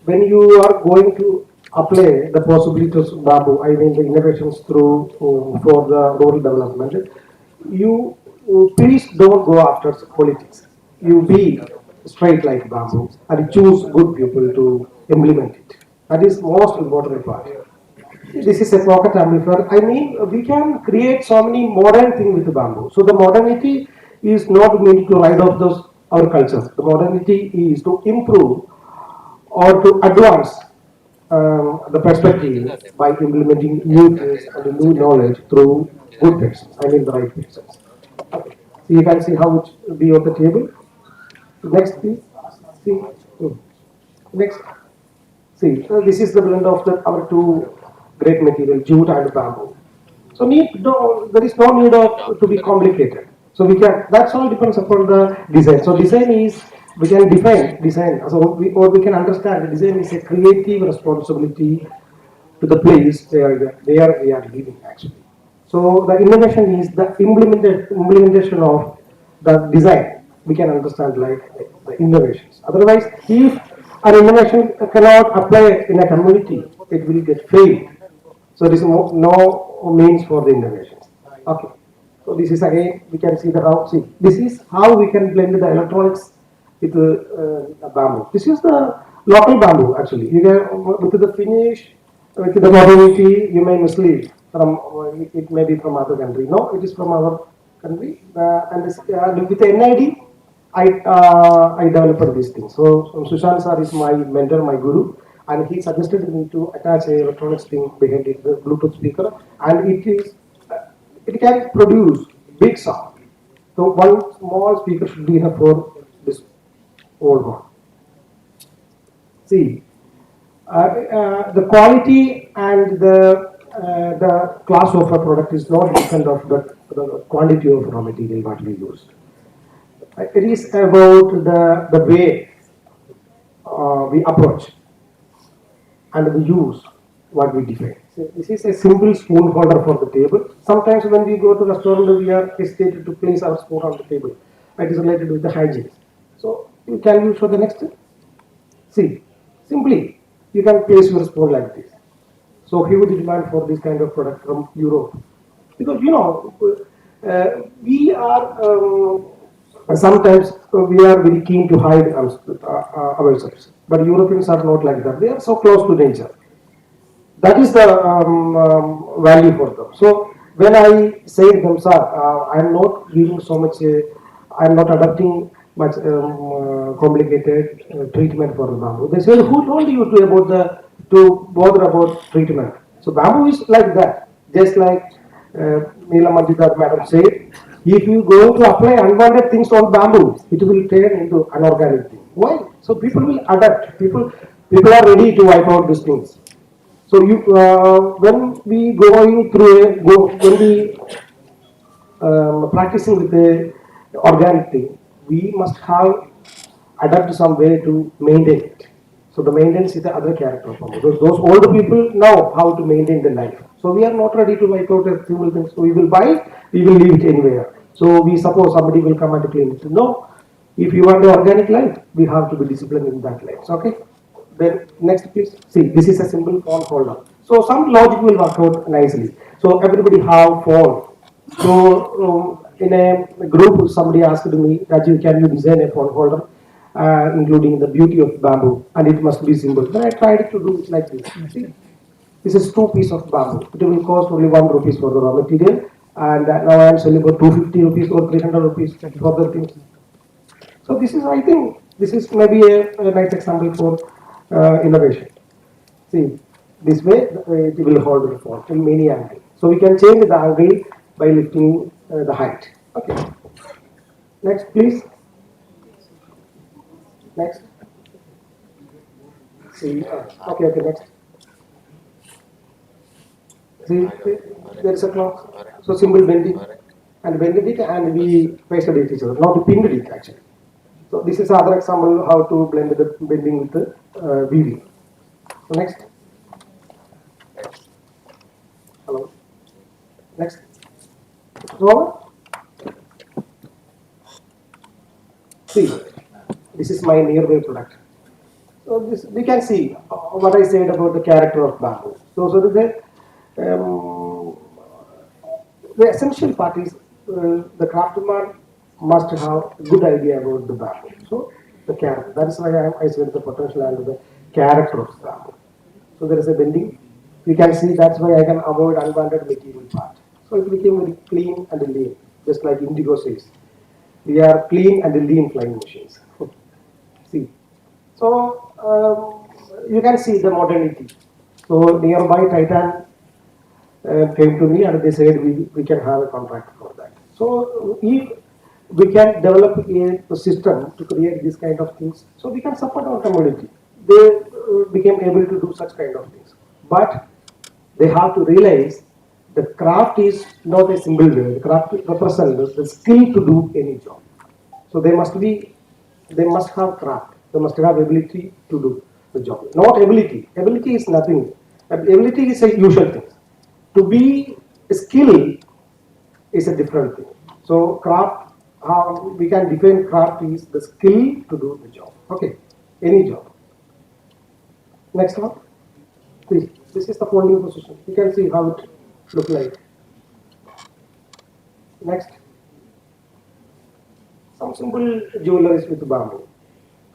[SPEAKER 7] when you are going to apply the possibilities of bamboo, I mean the innovations through for the rural development, you please don't go after politics. You be straight like bamboo and choose good people to implement it. That is most important part. This is a pocket amplifier. I mean, we can create so many modern things with bamboo. So the modernity is not meant to write off those our cultures. The modernity is to improve or to advance the perspective by implementing new things and new knowledge through good persons. I mean the right persons. Okay. So you can see how it will be on the table. Next, please. See. Next. See, this is the blend of our two great material, jute and bamboo. So there is no need of to be complicated. So we can, that's all depends upon the design. So design is, we can define design, or we can understand the design is a creative responsibility to the place where we are living actually. So the innovation is the implementation of the design. We can understand like the innovations. Otherwise, if an innovation cannot apply in a community, it will get failed. So there is no means for the innovations. Okay. So this is again, we can see the how, see, this is how we can blend the electronics with the bamboo. This is the local bamboo actually. You can, with the finish, with the modernity, you may mislead from, it may be from other country. No, it is from our country. And with the NID, I developed this thing. So Sushant sir is my mentor, my guru, and he suggested me to attach a electronics thing behind it, the Bluetooth speaker, and it can produce big sound. So one small speaker should be enough for this old one. See, the quality and the class of a product is not dependent of the quantity of raw material what we use. It is about the way we approach and the use what we define. So this is a simple spoon holder for the table. Sometimes when we go to restaurant, we are hesitated to place our spoon on the table. It is related with the hygiene. So you can use for the next. See, Simply, you can place your spoon like this. So huge demand for this kind of product from Europe. Because we are sometimes we are very keen to hide ourselves. But Europeans are not like that. They are so close to nature. That is the value for them. So when I say to them, sir, I am not giving so much, I am not adopting much complicated treatment for the bamboo. They say, who told you to bother about treatment? So bamboo is like that, just like Neela Manjidar madam said, if you go to apply unwanted things on bamboo, it will turn into unorganic thing. Why? So people will adapt. People are ready to wipe out these things. So when we going through when we practicing with the organic thing, we must have adapt some way to maintain it. So the maintenance is the other character from it. Those older people know how to maintain the life. So we are not ready to wipe out a few things. So we will buy it, we will leave it anywhere. So we suppose somebody will come and clean it. No, if you want the organic life, we have to be disciplined in that life. Okay. Then next please. See, this is a simple phone holder. So some logic will work out nicely. So everybody have phone. So in a group, somebody asked me, Rajiv, can you design a phone holder, including the beauty of bamboo, and it must be simple. Then I tried to do it like this. See, this is 2 pieces of bamboo. It will cost only 1 rupees for the raw material, and now I am selling for 250 rupees or 300 rupees for the things. So this is, I think, this is maybe a nice example for innovation. See, this way it will hold the phone in many angles. So we can change the angle by lifting the height. Okay. Next, please. Next. See, okay, next. See, there is a clock. So simple bending and bended it and we pasted it each other. Now to pinned it actually. So this is another example how to blend the bending with the weaving. So next. Hello. Next. So, see, this is my nearby product. So this we can see what I said about the character of bamboo. So the essential part is the craftsman must have a good idea about the bamboo. So the character. That is why I said the potential and the character of bamboo. So there is a bending. You can see that's why I can avoid unwanted material part. So it became very clean and lean, just like Indigo says. We are clean and lean flying machines. See. So you can see the modernity. So nearby Titan came to me and they said we can have a contract for that. So if we can develop a system to create this kind of things, so we can support our community. They became able to do such kind of things. But they have to realize the craft is not a single way. The craft represents the skill to do any job. So they must have craft. They must have ability to do the job. Not ability. Ability is nothing. Ability is a usual thing. To be a skill is a different thing. So craft, how we can define craft is the skill to do the job. Okay, any job. Next one, please. This is the folding position. You can see how it look like. Next, some simple jewelries with bamboo.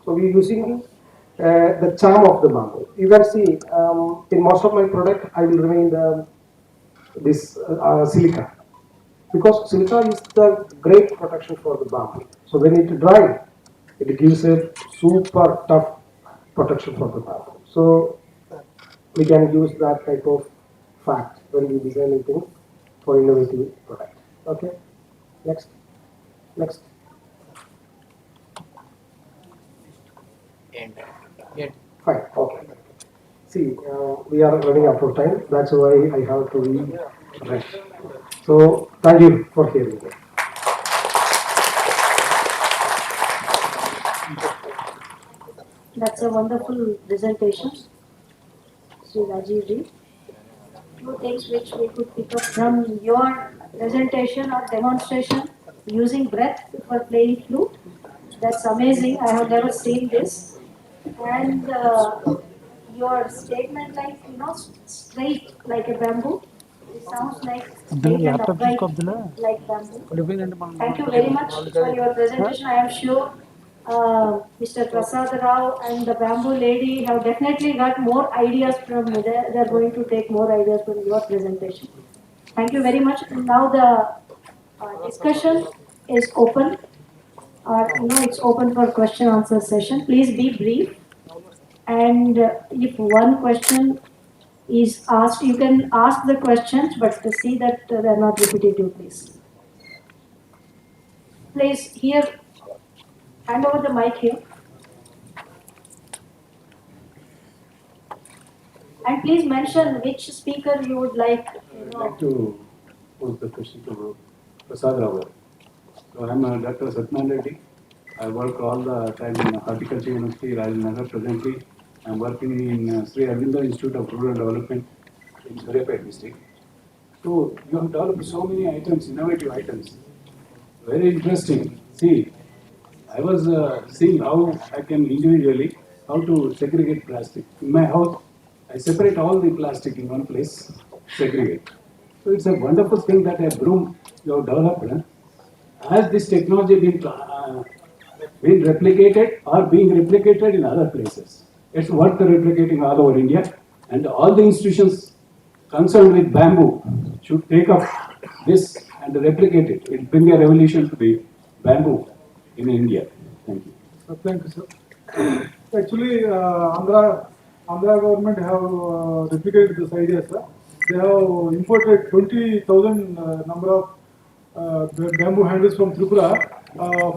[SPEAKER 7] So we are using the charm of the bamboo. You can see in most of my product, I will remain this silica, because silica is the great protection for the bamboo. So when it dry, it gives a super tough protection for the bamboo. So we can use that type of fact when we design anything for innovative product. Okay, next.
[SPEAKER 4] And
[SPEAKER 7] Fine. Okay. See, we are running out of time. That's why I have to be rush. So thank you for hearing me.
[SPEAKER 3] That's a wonderful presentation, Sri Rajiv ji. Two things which we could pick up from your presentation or demonstration using breath for playing flute. That's amazing. I have never seen this. And your statement like, straight like a bamboo. It sounds like straight and upright like bamboo. Thank you very much for your presentation. I am sure Mr. Prasad Rao and the bamboo lady have definitely got more ideas from there. They are going to take more ideas from your presentation. Thank you very much. Now the discussion is open, or it's open for question answer session. Please be brief, and if one question is asked, you can ask the questions, but to see that they are not repetitive, please. Please here, hand over the mic here, and please mention which speaker you would like.
[SPEAKER 8] I'd like to pose the question to Prasad Rao. So I'm Dr. Satman Reddy. I work all the time in Horticulture University, Rajanagar. Presently, I'm working in Sri Arvindo Institute of Rural Development in Suryapat district. So you have developed so many items, innovative items. Very interesting. See, I was seeing how I can individually how to segregate plastic. In my house, I separate all the plastic in one place, segregate. So it's a wonderful thing that a broom you have developed. Has this technology been replicated or being replicated in other places? It's worth replicating all over India, and all the institutions concerned with bamboo should take up this and replicate it. It will bring a revolution to the bamboo in India. Thank you.
[SPEAKER 6] Thank you, sir. Actually, Andhra government have replicated this idea, sir. They have imported 20,000 number of bamboo handles from Tripura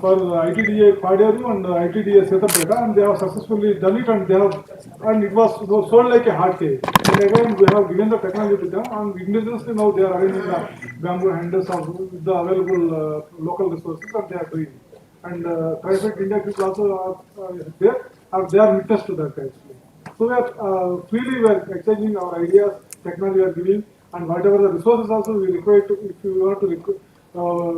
[SPEAKER 6] for ITDA Paderu and ITDA Setapeta, and they have successfully done it, and it was sold like a hard cake. And again, we have given the technology to them, and indigenously now they are arranging the bamboo handles with the available local resources, and they are doing it. And Trifect India people also are there, and they are witness to that actually. So we are freely we are exchanging our ideas, technology we are giving, and whatever the resources also we require to, if you want to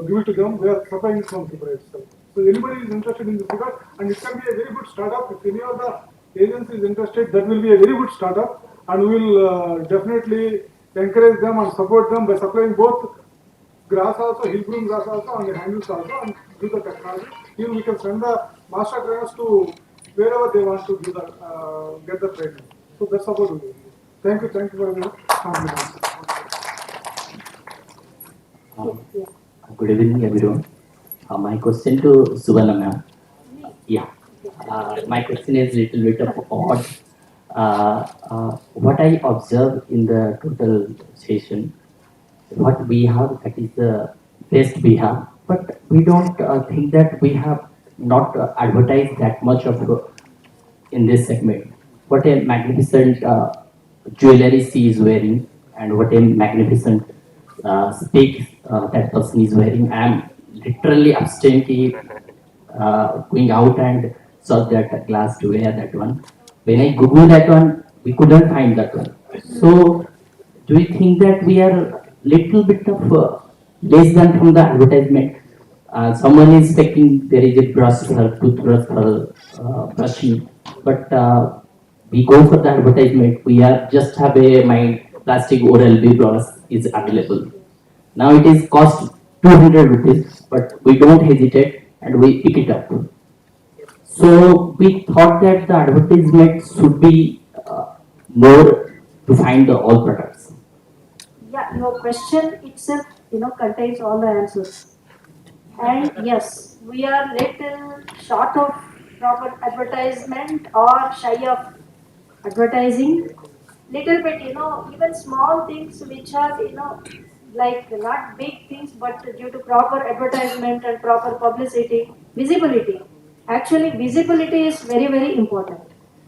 [SPEAKER 6] give it to them, we are supplying from Tripura itself. So anybody is interested in this regard, and it can be a very good startup. If any of the agency is interested, that will be a very good startup, and we will definitely encourage them and support them by supplying both grass also, hill broom grass also, and the handles also, and do the technology. Here we can send the master trainers to wherever they want to do the, get the training. So that's about it. Thank you for your compliments.
[SPEAKER 9] Good evening, everyone. My question to Suvarna ma'am. Yeah. My question is little bit of odd. What I observe in the total session, what we have, that is the best we have, but we don't think that we have not advertised that much of in this segment. What a magnificent jewelry she is wearing, and what a magnificent specs that person is wearing. I am literally absently going out and saw that glass to wear that one. When I Google that one, we couldn't find that one. So, do you think that we are little bit of less than from the advertisement? Someone is taking, there is a brush for toothbrush for brushing, but we go for the advertisement. We are just have a my plastic Oral B brush is available. Now it is cost 200 rupees, but we don't hesitate and we pick it up. So we thought that the advertisement should be more to find the all products.
[SPEAKER 3] Yeah, your question itself, contains all the answers. And yes, we are little short of proper advertisement or shy of advertising. Little bit, even small things which are, like not big things, but due to proper advertisement and proper publicity, visibility. Actually, visibility is very, very important.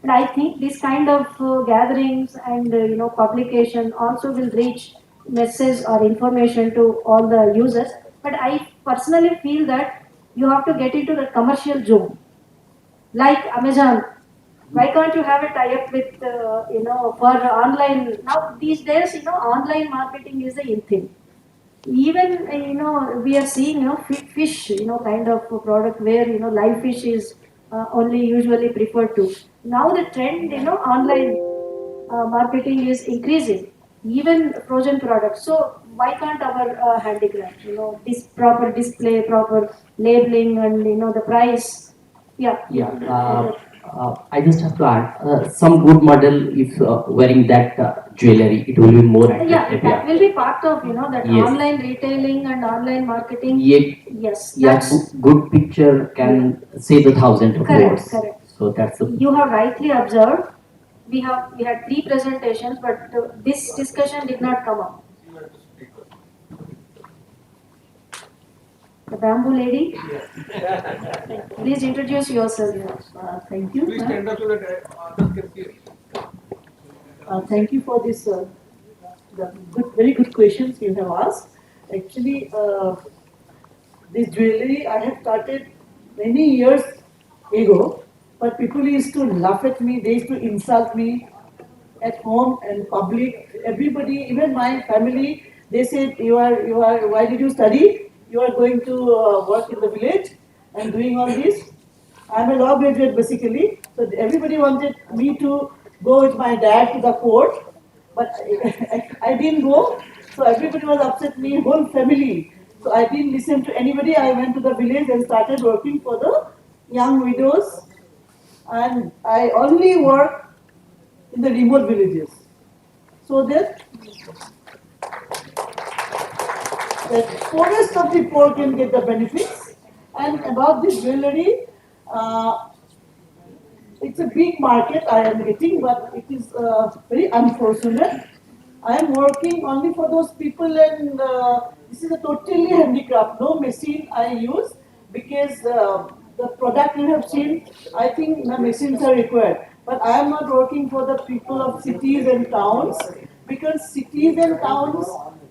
[SPEAKER 3] And I think this kind of gatherings and publication also will reach message or information to all the users. But I personally feel that you have to get into the commercial zone, like Amazon. Why can't you have a tie-up with for online? Now these days, online marketing is the in thing. Even we are seeing fish kind of a product where live fish is only usually preferred to. Now the trend, online marketing is increasing, even frozen products. So why can't our handicraft, this proper display, proper labeling, and the price? Yeah.
[SPEAKER 9] Yeah, I just have to add some good model if wearing that jewelry, it will be more
[SPEAKER 3] Yeah,
[SPEAKER 9] attractive.
[SPEAKER 3] that will be part of that
[SPEAKER 9] Yes.
[SPEAKER 3] online retailing and online marketing.
[SPEAKER 9] Yeah,
[SPEAKER 3] Yes,
[SPEAKER 9] yeah,
[SPEAKER 3] that's
[SPEAKER 9] good picture can say the thousand of
[SPEAKER 3] correct.
[SPEAKER 9] words.
[SPEAKER 3] Correct.
[SPEAKER 9] So that's the
[SPEAKER 3] You have rightly observed. We had three presentations, but this discussion did not come up. The bamboo lady. Please introduce yourself.
[SPEAKER 10] Thank you.
[SPEAKER 1] Please stand up so that others can see.
[SPEAKER 10] Thank you for this very good questions you have asked. Actually, this jewelry I have started many years ago, but people used to laugh at me. They used to insult me at home and public. Everybody, even my family, they said, "You are. Why did you study? You are going to work in the village and doing all this." I'm a law graduate basically, so everybody wanted me to go with my dad to the court, but I didn't go. So everybody was upset me, whole family. So I didn't listen to anybody. I went to the village and started working for the young widows, and I only work in the remote villages, so that the poorest of the poor can get the benefits. And about this jewelry, uh, it's a big market I am getting, but it is very unfortunate. I am working only for those people, and this is a totally handicraft, no machine I use, because the product you have seen, I think the machines are required. But I am not working for the people of cities and towns, because cities and towns,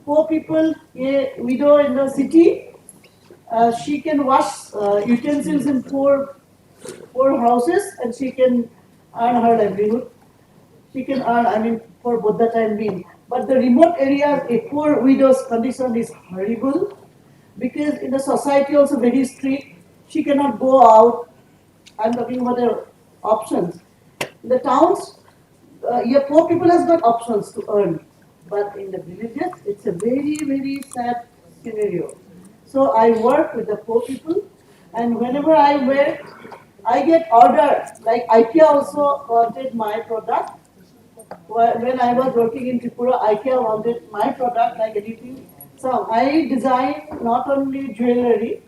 [SPEAKER 10] poor people, a widow in the city, she can wash utensils in poor houses, and she can earn her livelihood. She can earn, I mean, for both the time being. But the remote areas, a poor widow's condition is horrible, because in the society also very strict. She cannot go out. I'm talking about the options. In the towns, yeah, poor people has got options to earn, but in the villages, it's a very sad scenario. So I work with the poor people, and whenever I work, I get order. Like IKEA also wanted my product. When I was working in Tripura, IKEA wanted my product like anything. So I design not only jewelry,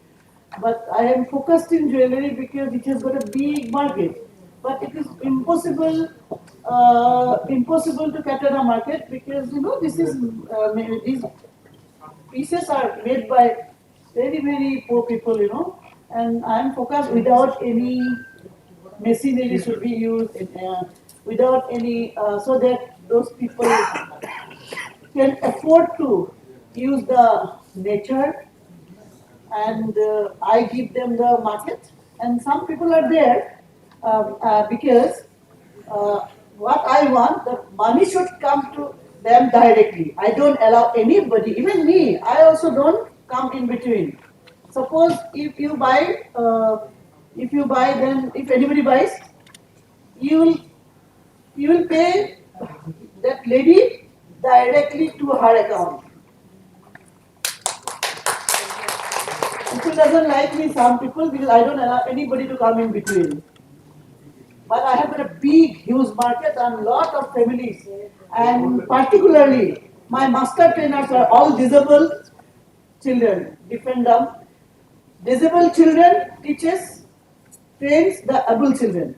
[SPEAKER 10] but I am focused in jewelry because it has got a big market. But it is impossible to cater a market, because this is these pieces are made by very poor people, and I am focused without any machinery should be used, without any, so that those people can afford to use the nature, and I give them the market. And some people are there because what I want, the money should come to them directly. I don't allow anybody, even me, I also don't come in between. Suppose if you buy, then if anybody buys, you will you will pay that lady directly to her account. People doesn't like me, some people, because I don't allow anybody to come in between. But I have got a big, huge market and lot of families. And particularly, my master trainers are all disabled children, different dumb. Disabled children trains the able children.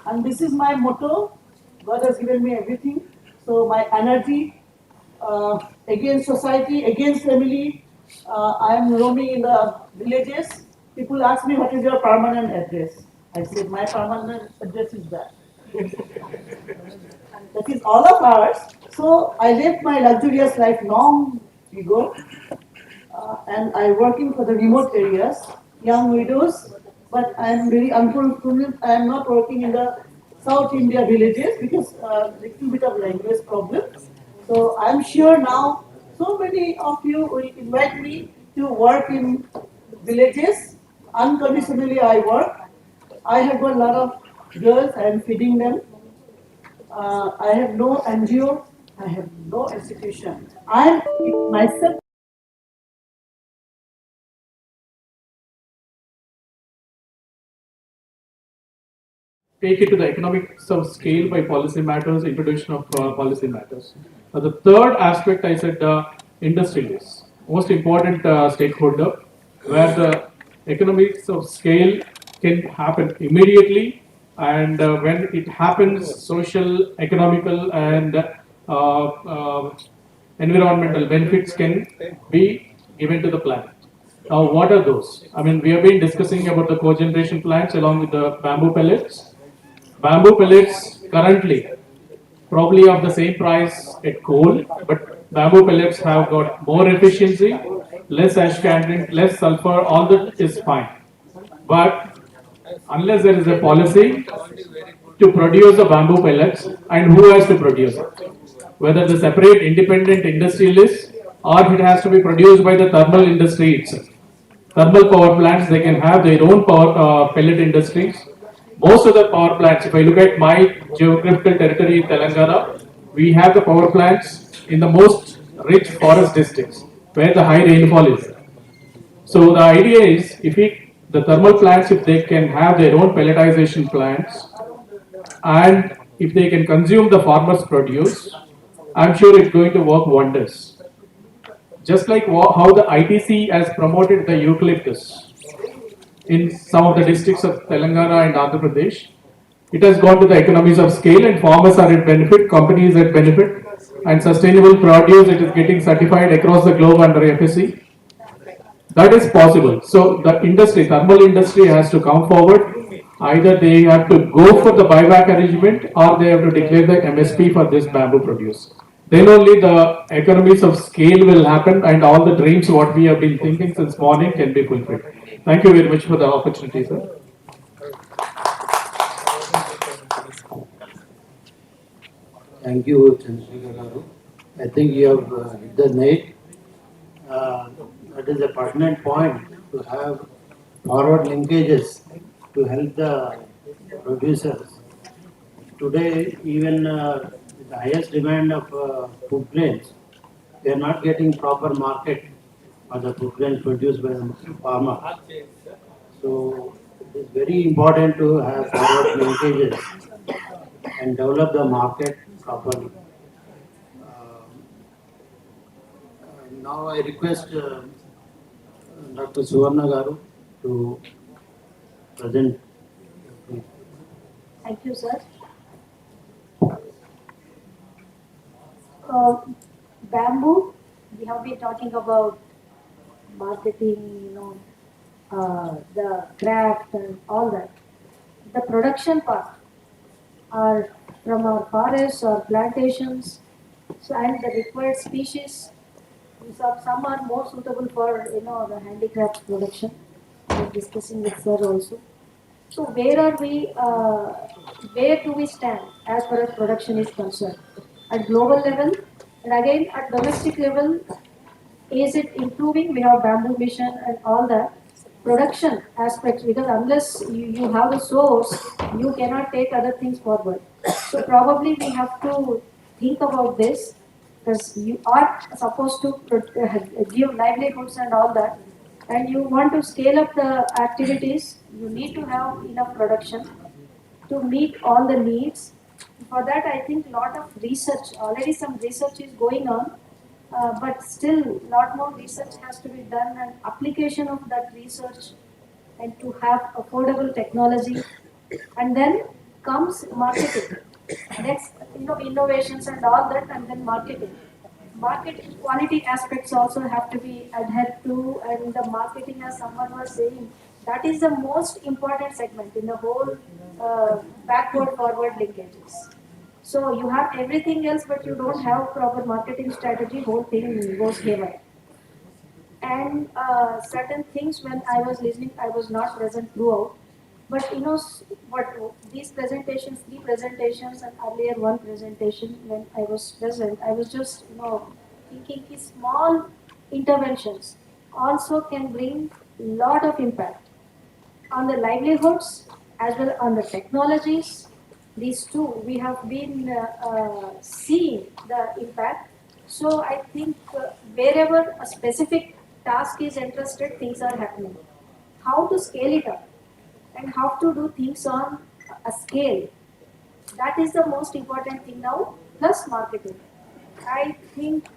[SPEAKER 10] And this is my motto. God has given me everything. So my energy against society, against family. I am roaming in the villages. People ask me, what is your permanent address? I said, my permanent address is that. That is all of ours. So I left my luxurious life long ago, and I working for the remote areas, young widows. But I am very unfortunate. I am not working in the South India villages because little bit of language problem. So I am sure now so many of you will invite me to work in villages. unconditionally I work. I have got a lot of girls, I am feeding them. I have no NGO, I have no institution. I am myself.
[SPEAKER 11] Take it to the economics of scale by policy matters, introduction of policy matters. The third aspect I said industry is most important stakeholder where the economics of scale can happen immediately and when it happens social, economical and environmental benefits can be given to the planet. Now, what are those? I mean, we have been discussing about the cogeneration plants along with the bamboo pellets. Bamboo pellets currently probably of the same price at coal, but bamboo pellets have got more efficiency, less ash content, less sulfur, all that is fine. But unless there is a policy to produce the bamboo pellets and who has to produce it, whether the separate independent industrialist or it has to be produced by the thermal industry itself. Thermal power plants, they can have their own power pellet industries. Most of the power plants, if I look at my geographical territory in Telangana, we have the power plants in the most rich forest districts where the high rainfall is. So the idea is, the thermal plants, if they can have their own pelletization plants, and if they can consume the farmers' produce, I'm sure it's going to work wonders. Just like how the ITC has promoted the eucalyptus in some of the districts of Telangana and Andhra Pradesh, it has gone to the economies of scale and farmers are at benefit, companies at benefit, and sustainable produce, it is getting certified across the globe under FSC. That is possible. So the industry, thermal industry has to come forward. Either they have to go for the buyback arrangement or they have to declare the MSP for this bamboo produce. Then only the economies of scale will happen and all the dreams what we have been thinking since morning can be fulfilled. Thank you very much for the opportunity, sir.
[SPEAKER 12] Thank you, Chandrasekhar Garu. I think you have hit the nail. That is a pertinent point to have forward linkages to help the producers. Today, even the highest demand of food grains, they are not getting proper market for the food grains produced by the farmer. So it is very important to have forward linkages and develop the market properly. Now I request Dr. Suvarna Garu to present.
[SPEAKER 3] Thank you, sir. Bamboo, we have been talking about marketing, the craft and all that. The production part are from our forests or plantations, so and the required species. Some are more suitable for the handicraft production. We're discussing with sir also. So where are we? Where do we stand as far as production is concerned? At global level, and again at domestic level, is it improving? We have bamboo mission and all that production aspects, because unless you have a source, you cannot take other things forward. So probably we have to think about this, because you are supposed to give livelihoods and all that, and you want to scale up the activities, you need to have enough production to meet all the needs. For that, I think a lot of research, already some research is going on, but still a lot more research has to be done and application of that research, and to have affordable technology. And then comes marketing. Next, innovations and all that, and then marketing. Marketing quality aspects also have to be adhered to, and the marketing, as someone was saying, that is the most important segment in the whole backward forward linkages. So you have everything else, but you don't have proper marketing strategy, whole thing goes haywire. And certain things, when I was listening, I was not present throughout. But what these presentations, 3 presentations, and earlier 1 presentation, when I was present, I was just thinking small interventions also can bring lot of impact.
[SPEAKER 13] on the livelihoods as well on the technologies. These two, we have been seeing the impact. So I think wherever a specific task is interested, things are happening. How to scale it up and how to do things on a scale, that is the most important thing now, plus marketing. I think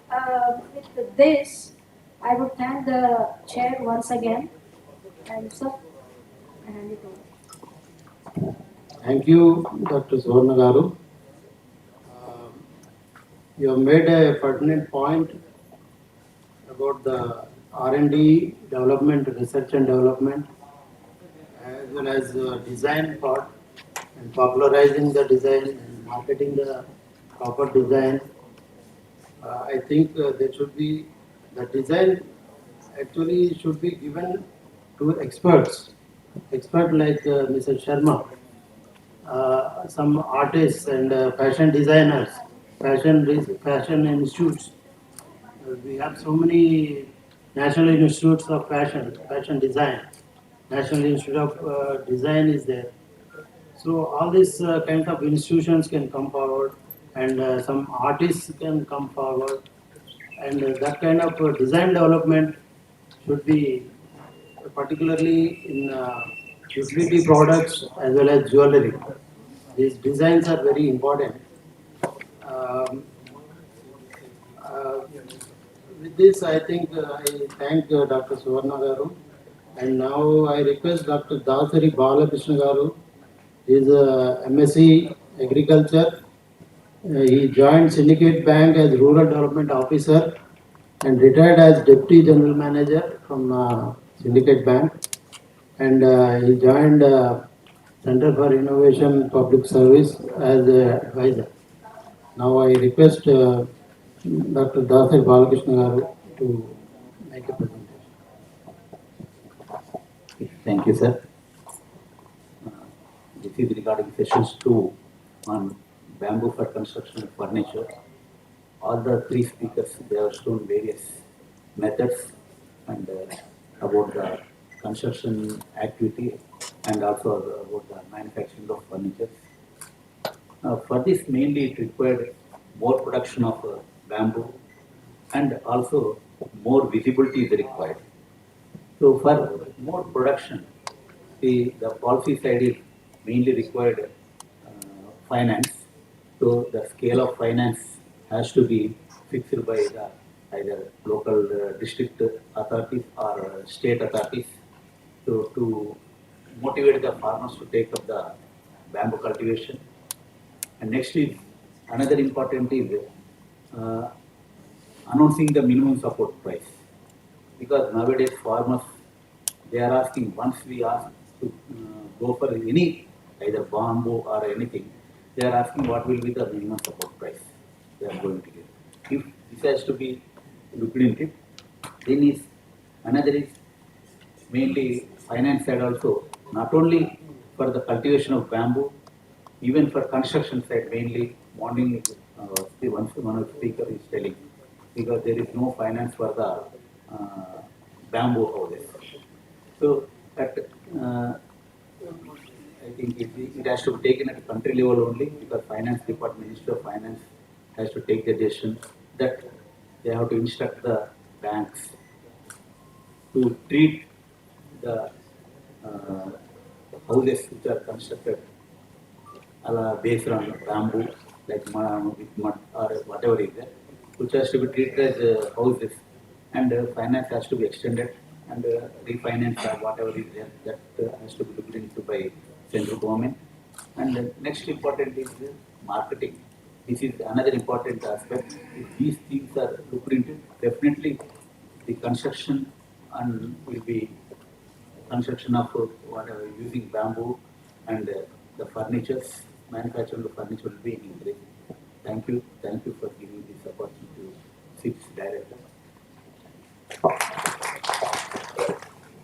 [SPEAKER 13] with this, I would thank the chair once again. And sir, I hand it over.
[SPEAKER 12] Thank you, Dr. Suvarna Garu. You have made a pertinent point about the R&D development, research and development, as well as design part and popularizing the design and marketing the proper design. I think there should be the design actually should be given to experts, expert like Mr. Sharma, some artists and fashion designers, fashion institutes. We have so many national institutes of fashion design. National Institute of Design is there. So all these kind of institutions can come forward, and some artists can come forward, and that kind of design development should be particularly in utility products as well as jewelry. These designs are very important. Um, with this, I think I thank Dr. Suvarna Garu, and now I request Dr. Dasari Balakrishna Garu. He is a MSc Agriculture. He joined Syndicate Bank as Rural Development Officer and retired as Deputy General Manager from Syndicate Bank. And he joined Center for Innovation Public Service as an advisor. Now I request Dr. Dasari Balakrishna Garu to make a presentation.
[SPEAKER 14] Thank you, sir. This is regarding sessions 2 on bamboo for construction and furniture. All the three speakers, they have shown various methods and about the construction activity and also about the manufacturing of furniture. For this, mainly it required more production of bamboo and also more visibility is required. So for more production, the policy side is mainly required finance. So the scale of finance has to be fixed by the either local district authorities or state authorities. So to motivate the farmers to take up the bamboo cultivation. And next is another important is announcing the minimum support price, because nowadays farmers, they are asking, once we ask to go for any either bamboo or anything, they are asking what will be the minimum support price they are going to get. If this has to be looked into, then is another is mainly finance side also, not only for the cultivation of bamboo, even for construction side mainly. Morning, one of the speaker is telling, because there is no finance for the bamboo houses. So that I think it has to be taken at a country level only, because finance department, Ministry of Finance has to take the decision that they have to instruct the banks to treat the houses which are constructed based on bamboo, like with mud or whatever is there, which has to be treated as houses, and finance has to be extended and refinance or whatever is there, that has to be looked into by central government. And next important is marketing. This is another important aspect. If these things are looked into, definitely the construction and will be construction of whatever using bamboo and the furnitures, manufacturing of furniture will be increased. Thank you for giving this opportunity to six directors.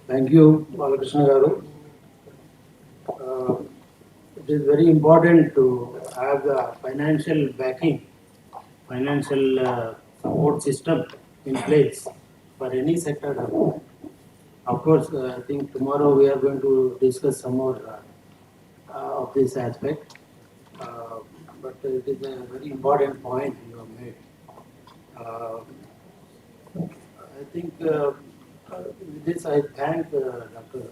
[SPEAKER 12] Thank you, Balakrishna Garu. It is very important to have the financial backing, financial support system in place for any sector development. Of course, I think tomorrow we are going to discuss some more of this aspect. Uh, but it is a very important point you have made. Uh, I think with this I thank Dr.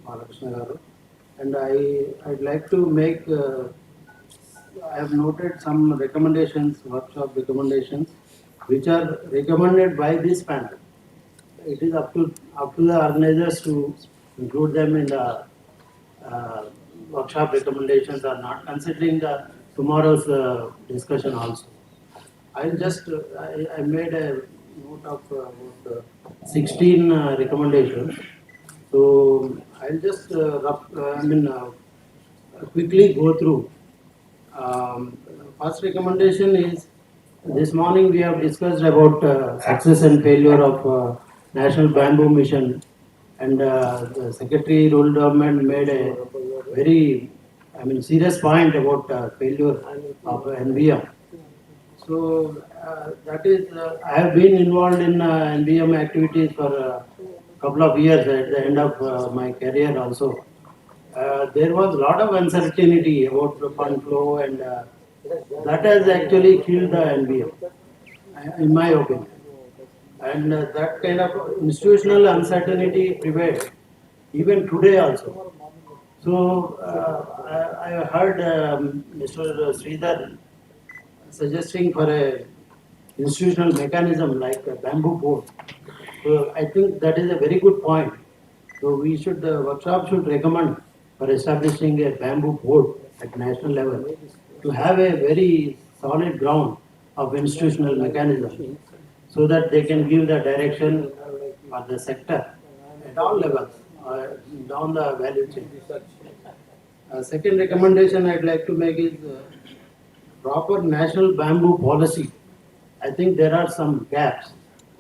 [SPEAKER 12] Balakrishna Garu, and I'd like to make. I have noted some recommendations, workshop recommendations, which are recommended by this panel. It is up to the organizers to include them in the uh, workshop recommendations or not, considering the tomorrow's discussion also. I made a note of about 16 recommendations. So I'll just quickly go through. First recommendation is, this morning we have discussed about success and failure of National Bamboo Mission, and the Secretary Rural Government made a very, serious point about failure of NBM. So that is, I have been involved in NBM activities for a couple of years at the end of my career also. There was a lot of uncertainty about the fund flow, and that has actually killed the NBM, in my opinion. And that kind of institutional uncertainty prevailed even today also. So I heard Mr. Sridhar suggesting for a institutional mechanism like a bamboo board. So I think that is a very good point. So we should, the workshop should recommend for establishing a bamboo board at national level to have a very solid ground of institutional mechanism, so that they can give the direction for the sector at all levels, down the value chain. Second recommendation I'd like to make is proper national bamboo policy. I think there are some gaps.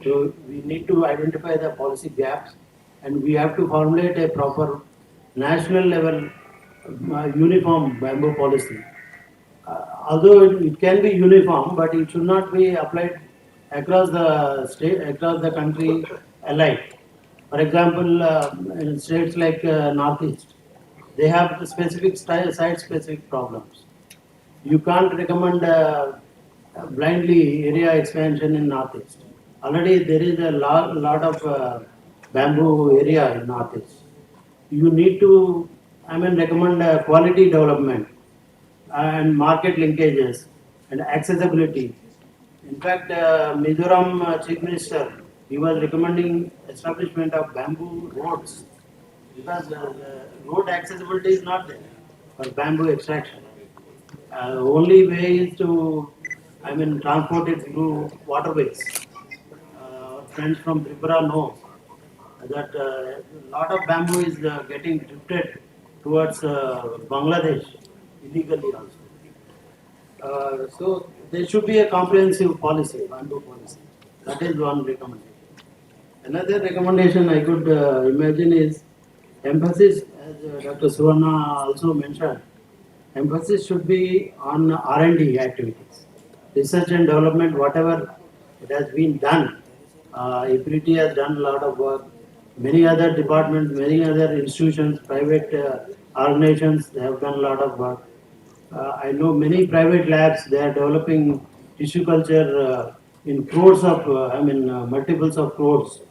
[SPEAKER 12] So we need to identify the policy gaps, and we have to formulate a proper national level uniform bamboo policy. Although it can be uniform, but it should not be applied across the state, across the country alike. For example, in states like Northeast, they have specific site-specific problems. You can't recommend blindly area expansion in Northeast. Already there is a lot of bamboo area in Northeast. You need to, recommend quality development and market linkages and accessibility. In fact, Mizoram Chief Minister, he was recommending establishment of bamboo roads, because the road accessibility is not there for bamboo extraction. Only way is to, transport it through waterways. Friends from Tripura know that a lot of bamboo is getting drifted towards Bangladesh illegally also. So there should be a comprehensive policy, bamboo policy. That is one recommendation. Another recommendation I could imagine is emphasis, as Dr. Suvarna also mentioned, emphasis should be on R&D activities, research and development, whatever it has been done. EPRIT has done a lot of work. Many other departments, many other institutions, private organizations, they have done a lot of work. I know many private labs, they are developing tissue culture in crores of, multiples of crores.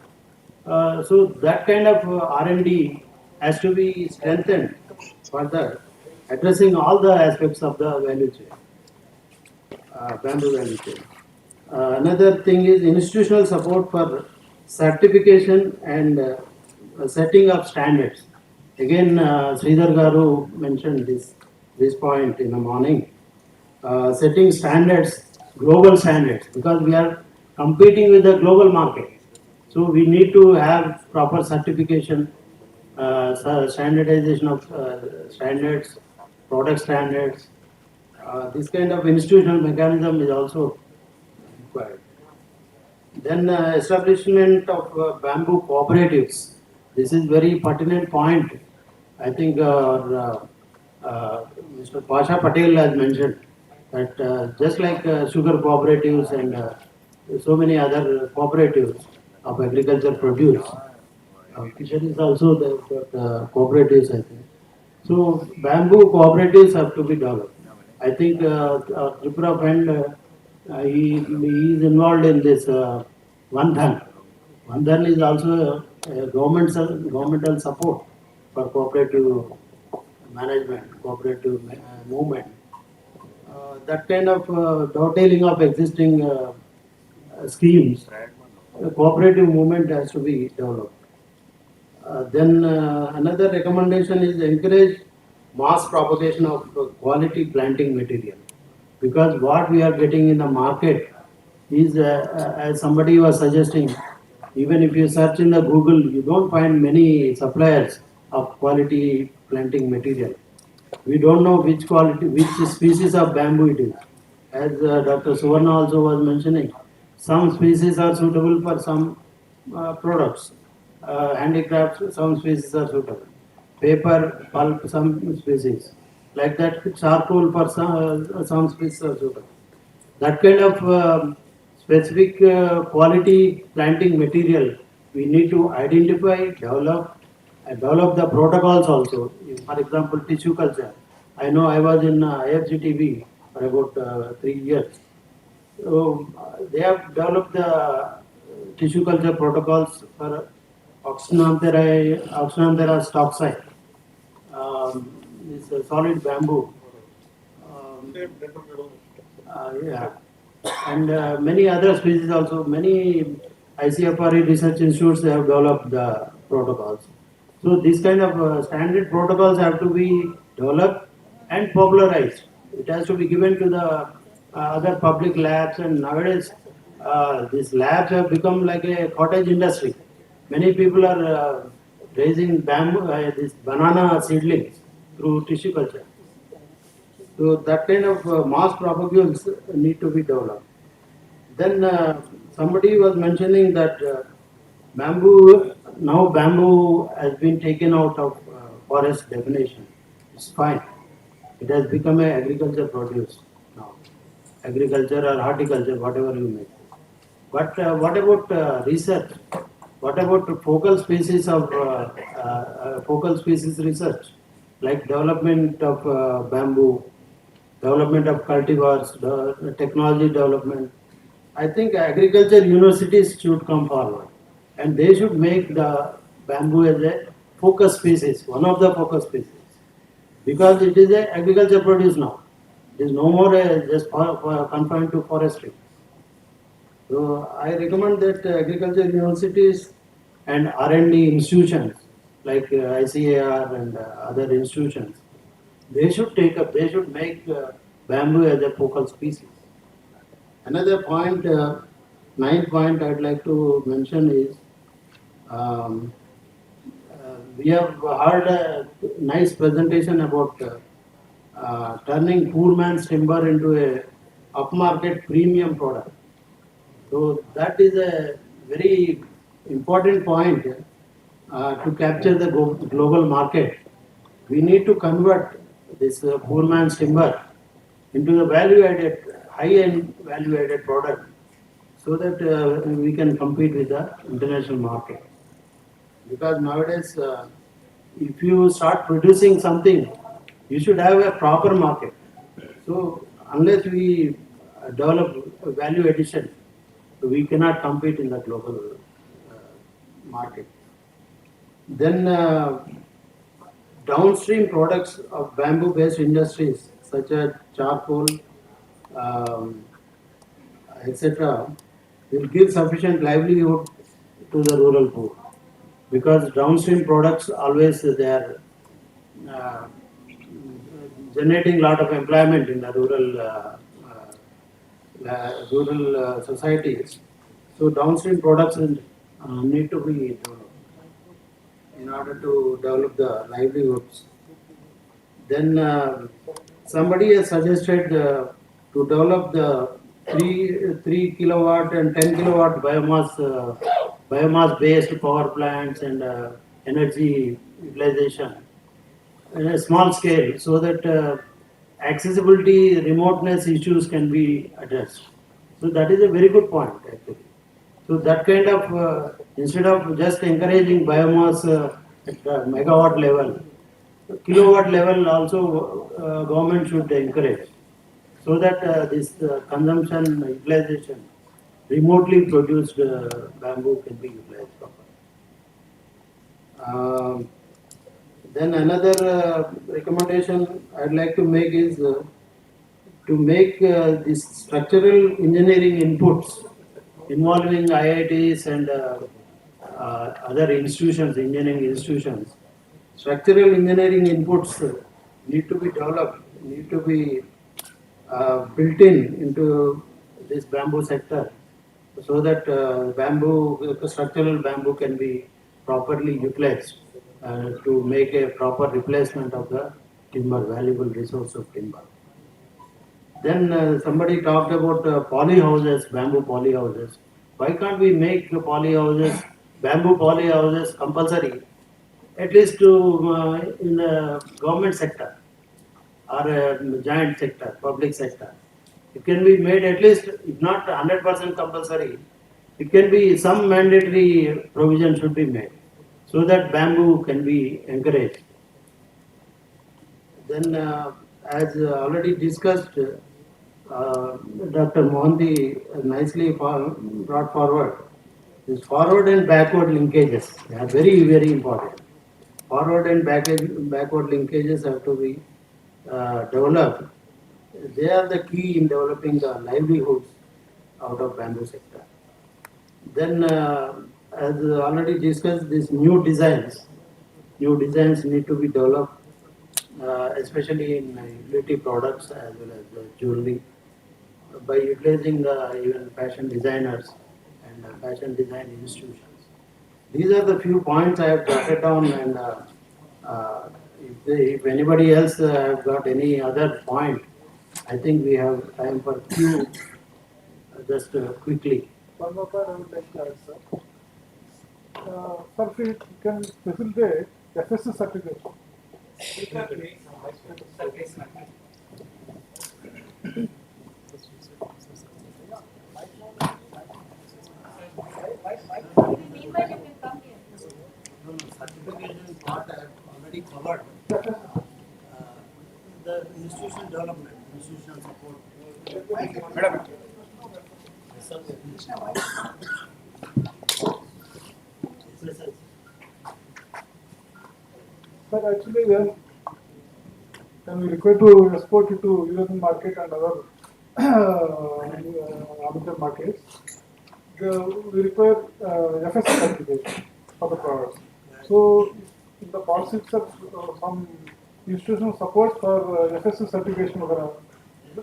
[SPEAKER 12] So that kind of R&D has to be strengthened further, addressing all the aspects of the value chain, bamboo value chain. Another thing is institutional support for certification and setting up standards. Again, Sridhar Garu mentioned this point in the morning. Setting standards, global standards, because we are competing with the global market. So we need to have proper certification, standardization of standards, product standards. This kind of institutional mechanism is also required. Then establishment of bamboo cooperatives. This is very pertinent point. I think Mr. Pasha Patel has mentioned that just like sugar cooperatives and so many other cooperatives of agriculture produce, fisheries also they've got cooperatives, I think. So bamboo cooperatives have to be developed. I think Tripura friend, he is involved in this One Dhan. One Dhan is also a governmental support for cooperative management, cooperative movement. That kind of dovetailing of existing schemes, cooperative movement has to be developed. Then another recommendation is encourage mass propagation of quality planting material, because what we are getting in the market is, as somebody was suggesting, even if you search in the Google, you don't find many suppliers of quality planting material. We don't know which quality, which species of bamboo it is. As Dr. Suvarna also was mentioning, some species are suitable for some products. Handicrafts, some species are suitable. Paper, pulp, some species. Like that, charcoal for some species are suitable. That kind of specific quality planting material, we need to identify, develop, and develop the protocols also. For example, tissue culture. I know I was in IFGTV for about 3 years. So they have developed the tissue culture protocols for Oxynanthera stocksite. This solid bamboo. Yeah, and many other species also. Many ICFRE research institutes they have developed the protocols. So these kind of standard protocols have to be developed and popularized. It has to be given to the other public labs, and nowadays these labs have become like a cottage industry. Many people are raising bamboo, these banana seedlings through tissue culture. So that kind of mass propagules need to be developed. Then somebody was mentioning that bamboo has been taken out of forest definition. It's fine. It has become an agriculture produce now. Agriculture or horticulture, whatever you may. But what about research? What about focal species research, like development of bamboo, development of cultivars, the technology development? I think agriculture universities should come forward, and they should make the bamboo as a focus species, one of the focus species, because it is a agriculture produce now. It is no more just confined to forestry. So I recommend that agriculture universities and R&D institutions like ICAR and other institutions, they should take up, they should make bamboo as a focal species. Another point, ninth point I'd like to mention is, we have heard a nice presentation about turning poor man's timber into a upmarket premium product. So that is a very important point to capture the global market. We need to convert this poor man's timber into the value-added, high-end value-added product, so that we can compete with the international market. Because nowadays, if you start producing something, you should have a proper market. So unless we develop value addition, we cannot compete in the global market. Then downstream products of bamboo-based industries such as charcoal, etc., will give sufficient livelihood to the rural poor, because downstream products always they are generating a lot of employment in the rural societies. So downstream products need to be developed in order to develop the livelihoods. Then somebody has suggested to develop the 3 kilowatt and 10 kilowatt biomass based power plants and energy utilization in a small scale, so that accessibility, remoteness issues can be addressed. So that is a very good point actually. So that kind of, instead of just encouraging biomass at megawatt level, kilowatt level also government should encourage, so that this consumption utilization, remotely produced bamboo can be utilized properly. Then another recommendation I'd like to make is to make these structural engineering inputs involving IITs and other institutions, engineering institutions. Structural engineering inputs need to be developed, need to be built into this bamboo sector, so that structural bamboo can be properly utilized to make a proper replacement of the timber, valuable resource of timber. Then somebody talked about poly houses, bamboo poly houses. Why can't we make the poly houses, bamboo poly houses compulsory, at least to in the government sector or a giant sector, public sector? It can be made at least, if not 100% compulsory, it can be some mandatory provision should be made, so that bamboo can be encouraged. Then, as already discussed, Dr. Mohanty nicely brought forward, this forward and backward linkages. They are very, very important. Forward and backward linkages have to be developed. They are the key in developing the livelihoods out of bamboo sector. Then, as already discussed, these new designs need to be developed, especially in utility products as well as jewelry, by utilizing even fashion designers and fashion design institutions. These are the few points I have jotted down, and if anybody else have got any other point, I think we have time for few, just quickly.
[SPEAKER 6] One more point I would like to add, sir. Sir, if you can facilitate FSC certification.
[SPEAKER 13] Meanwhile, you can come here.
[SPEAKER 12] No, certification part I have already covered. The institution development, institutional support.
[SPEAKER 1] Madam.
[SPEAKER 6] But actually, then we require to export it to European market and other other markets. We require FSC certification for the products. So, in the policy itself, some institutional support for FSC certification,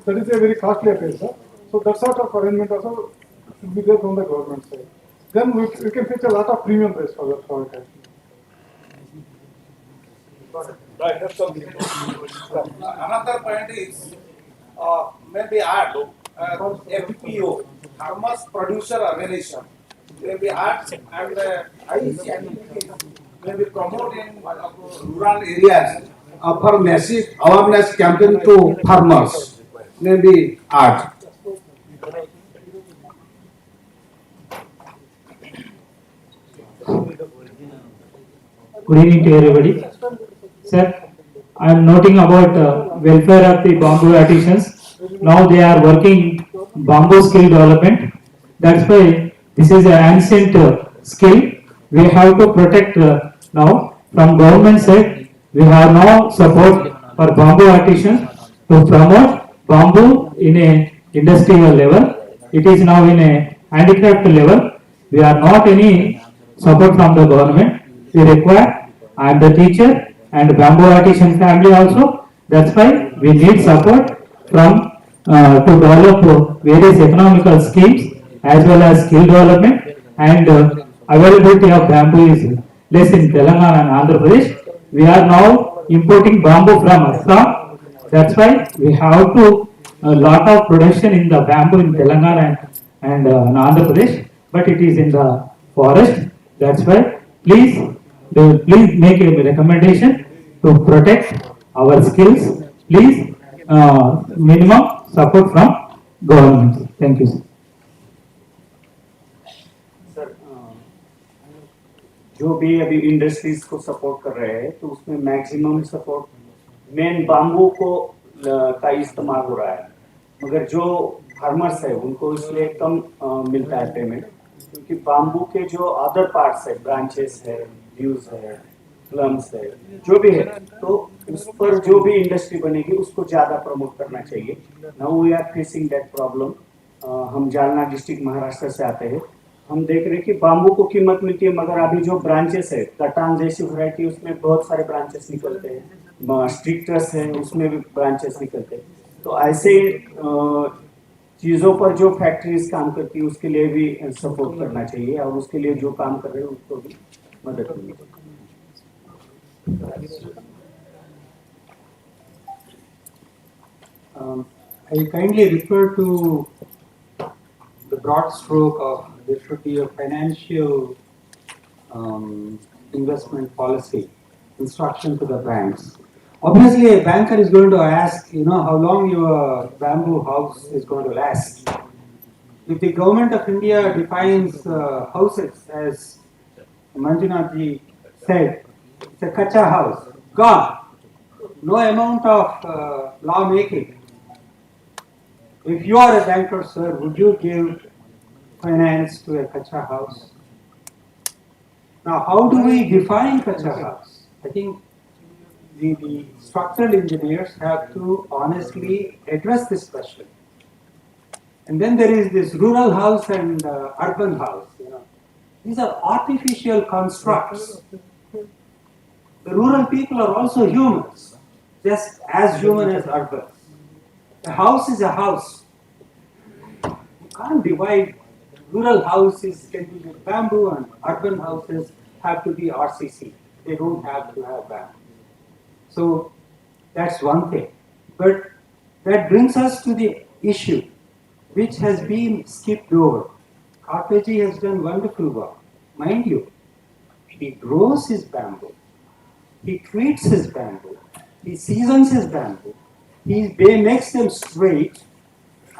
[SPEAKER 6] that is a very costly affair, sir. So, that sort of arrangement also should be there from the government side. Then we can fetch a lot of premium price for that product actually.
[SPEAKER 15] Right, that's something. Another point is maybe add FPO, farmers producer organization, maybe add and IEC activities, maybe promote in rural areas, offer massive awareness campaign to farmers, maybe add.
[SPEAKER 16] Good evening to everybody. Sir, I am noting about welfare of the bamboo artisans. Now they are working bamboo skill development. That's why this is an ancient skill. We have to protect now. From government side, we have now support for bamboo artisans to promote bamboo in a industrial level. It is now in a handicraft level. We are not any support from the government. We require, I am the teacher and bamboo artisan family also. That's why we need support from to develop various economical schemes as well as skill development, and availability of bamboo is less in Telangana and Andhra Pradesh. We are now importing bamboo from Assam. That's why we have to a lot of production in the bamboo in Telangana and Andhra Pradesh, but it is in the forest. That's why please make a recommendation to protect our skills. Please minimum support from government. Thank you, sir.
[SPEAKER 17] जो भी अभी industries को support कर रहे हैं तो उसमें maximum support main bamboo को का इस्तेमाल हो रहा है, मगर जो फार्मर्स है उनको इसलिए कम मिलता है पेमेंट, क्योंकि बाम्बू के जो अदर पार्ट्स है, ब्रांचेस है, लीव्स है, प्लम्स है, जो भी है, तो उस पर जो भी इंडस्ट्री बनेगी उसको ज्यादा प्रमोट करना चाहिए। Now we are facing that problem. हम जालना डिस्ट्रिक्ट महाराष्ट्र से आते हैं, हम देख रहे हैं कि बाम्बू को कीमत मिलती है, मगर अभी जो ब्रांचेस है, कटान जैसी वैरायटी उसमें बहुत सारे ब्रांचेस निकलते हैं, स्ट्रिक्टस है उसमें भी ब्रांचेस निकलते हैं। तो ऐसे चीज़ों पर जो फैक्ट्रीज काम करती है उसके लिए भी सपोर्ट करना चाहिए, और उसके लिए जो काम कर रहे हैं उसको भी मदद करनी चाहिए।
[SPEAKER 18] I kindly refer to the broad stroke of there should be a financial investment policy instruction to the banks. Obviously, a banker is going to ask, how long your bamboo house is going to last. If the government of India defines houses as Manjunathji said, it's a kacha house, gone. No amount of law making. If you are a banker, sir, would you give finance to a kacha house? Now, how do we define kacha house? I think the structural engineers have to honestly address this question. And then there is this rural house and urban house. These are artificial constructs. The rural people are also humans, just as human as urbans. A house is a house. You can't divide. Rural houses can be with bamboo and urban houses have to be RCC. They don't have to have bamboo. So that's one thing. But that brings us to the issue which has been skipped over. Karpeji has done wonderful work. Mind you, he grows his bamboo. He treats his bamboo. He seasons his bamboo. He makes them straight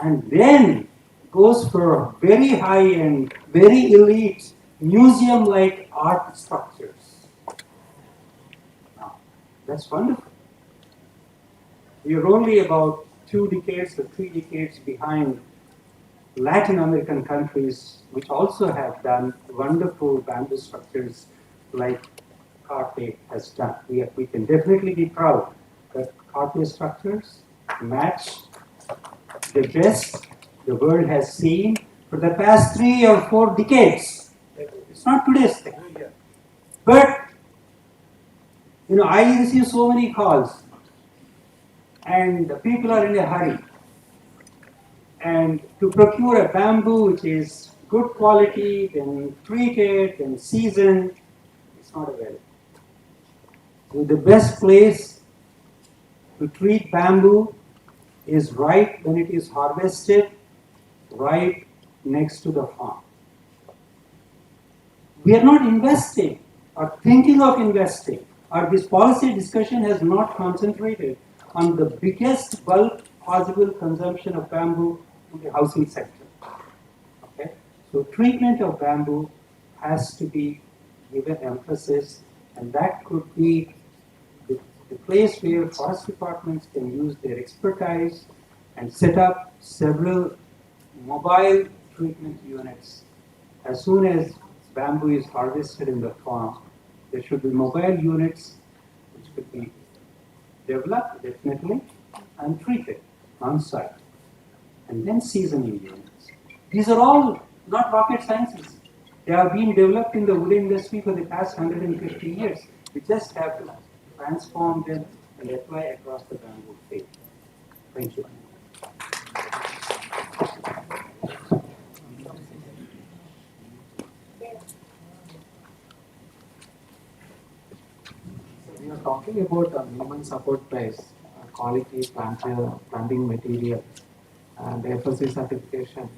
[SPEAKER 18] and then goes for very high-end, very elite, museum-like art structures. Now, that's wonderful. We are only about 2 decades or 3 decades behind Latin American countries, which also have done wonderful bamboo structures like Carpe has done. We can definitely be proud that Carpe structures match the best the world has seen for the past 3 or 4 decades. It's not today's thing. But, I receive so many calls and people are in a hurry. And to procure a bamboo which is good quality, then treated, then seasoned, it's not available. So the best place to treat bamboo is right when it is harvested, right next to the farm. We are not investing or thinking of investing, or this policy discussion has not concentrated on the biggest bulk possible consumption of bamboo in the housing sector. Okay? So treatment of bamboo has to be given emphasis, and that could be the place where forest departments can use their expertise and set up several mobile treatment units. As soon as bamboo is harvested in the farm, there should be mobile units which could be developed definitely and treated on site, and then seasoning units. These are all not rocket sciences. They have been developed in the wood industry for the past 150 years. We just have to transform them and apply across the bamboo field. Thank you.
[SPEAKER 19] We are talking about minimum support price, quality planting material, and FSC certification.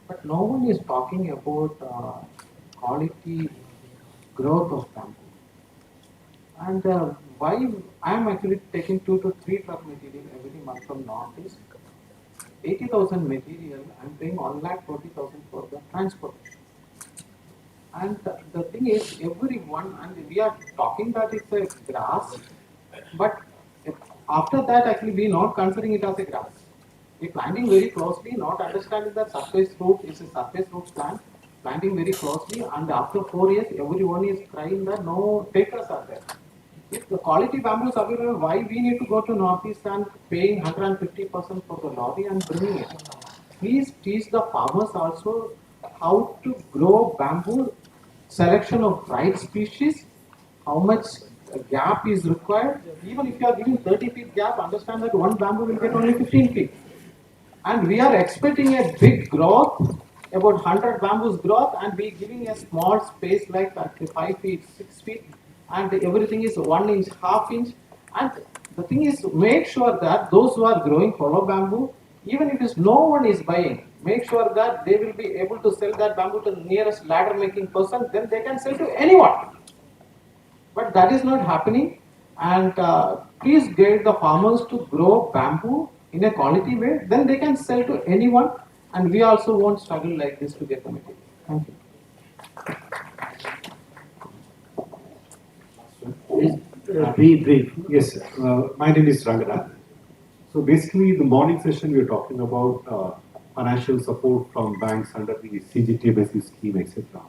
[SPEAKER 19] But no one is talking about quality growth of bamboo. And why I am actually taking 2 to 3 truck material every month from Northeast. 80,000 material, I am paying 1,20,000 for the transportation. And the thing is, everyone, and we are talking that it's a grass, but after that, actually, we not considering it as a grass. We planting very closely, not understanding that surface root is a surface root plant, planting very closely, and after 4 years, everyone is crying that no takers are there. If the quality bamboo is available, why we need to go to Northeast and paying 150% for the lorry and bringing it? Please teach the farmers also how to grow bamboo, selection of right species, how much gap is required. Even if you are giving 30 feet gap, understand that one bamboo will get only 15 feet. And we are expecting a big growth, about 100 bamboos growth, and we giving a small space like 5 feet, 6 feet, and everything is 1 inch, half inch. And the thing is, make sure that those who are growing hollow bamboo, even if it's no one is buying, make sure that they will be able to sell that bamboo to the nearest ladder making person, then they can sell to anyone. But that is not happening. And please get the farmers to grow bamboo in a quality way, then they can sell to anyone, and we also won't struggle like this to get the material. Thank you.
[SPEAKER 8] Be brief. Yes, my name is Ranganath. So basically, the morning session we are talking about financial support from banks under the CGTMSE scheme, etc.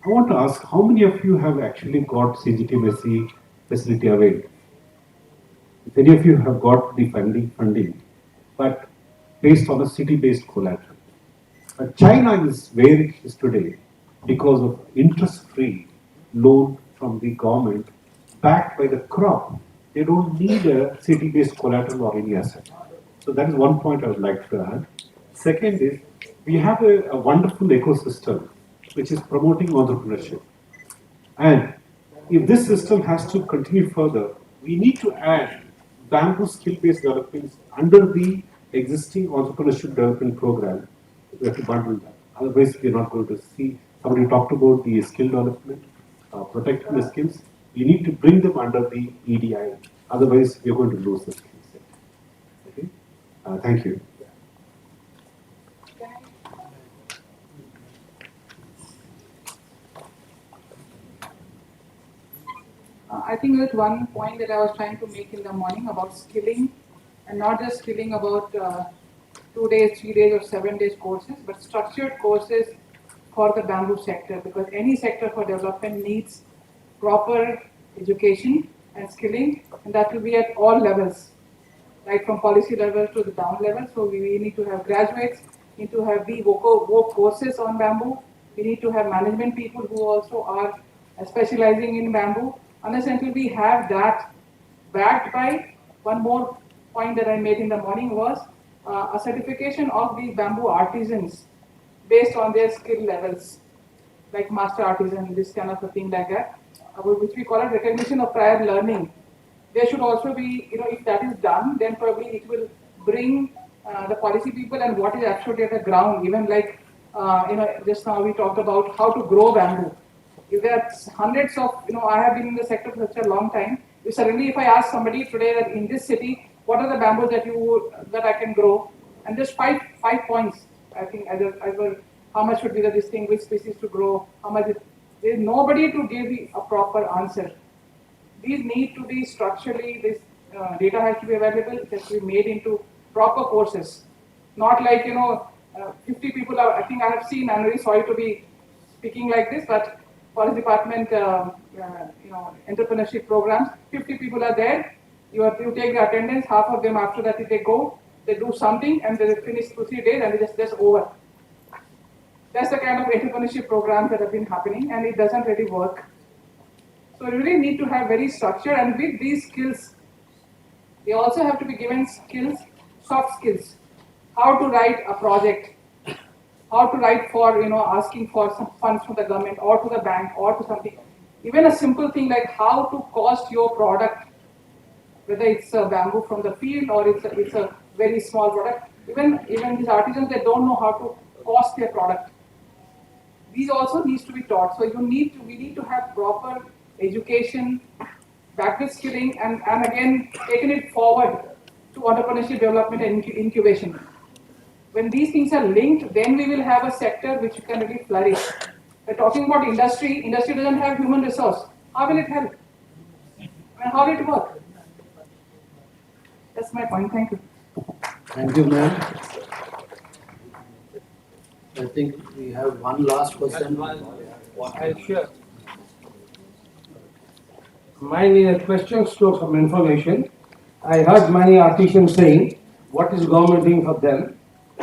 [SPEAKER 8] I want to ask, how many of you have actually got CGTMSE facility available? If any of you have got the funding, but based on a city-based collateral. China is where it is today because of interest-free loan from the government backed by the crop. They don't need a city-based collateral or any asset. So that is one point I would like to add. Second is, we have a wonderful ecosystem which is promoting entrepreneurship. And if this system has to continue further, we need to add bamboo skill-based developments under the existing entrepreneurship development program. We have to bundle that. Otherwise, we are not going to see. Somebody talked about the skill development, protecting the skills. We need to bring them under the EDI. Otherwise, we are going to lose the skill set. Okay? Thank you.
[SPEAKER 20] I think that's one point that I was trying to make in the morning about skilling, and not just skilling about 2 days, 3 days, or 7 days courses, but structured courses for the bamboo sector, because any sector for development needs proper education and skilling, and that will be at all levels, right from policy level to the down level. So we need to have graduates, need to have the voc courses on bamboo. We need to have management people who also are specializing in bamboo. Unless until we have that backed by, one more point that I made in the morning was a certification of these bamboo artisans based on their skill levels, like master artisan, this kind of a thing like that, which we call it recognition of prior learning. There should also be, if that is done, then probably it will bring the policy people and what is actually at the ground, even like, just now we talked about how to grow bamboo. If there are hundreds of, I have been in the sector for such a long time, if I ask somebody today that in this city, what are the bamboos that I can grow, and just five points, I think, either how much should be the distinguished species to grow, how much, there is nobody to give you a proper answer. These need to be structurally, this data has to be available, it has to be made into proper courses. Not like, 50 people are, I think I have seen, I'm very sorry to be speaking like this, but policy department, entrepreneurship programs, 50 people are there, you take the attendance, half of them after that they go, they do something and they finish 2-3 days and it's just over. That's the kind of entrepreneurship programs that have been happening and it doesn't really work. So we really need to have very structured, and with these skills, they also have to be given skills, soft skills, how to write a project, how to write for, asking for some funds from the government or to the bank or to something. Even a simple thing like how to cost your product, whether it's a bamboo from the field or it's a very small product. Even these artisans, they don't know how to cost their product. These also needs to be taught. So we need to have proper education, backward skilling, and again taking it forward to entrepreneurship development and incubation. When these things are linked, then we will have a sector which can really flourish. We're talking about industry. Industry doesn't have human resource. How will it help? And how will it work? That's my point. Thank you.
[SPEAKER 12] Thank you, ma'am. I think we have one last question.
[SPEAKER 7] Sure. Mine is a question store some information. I heard many artisans saying, what is government doing for them?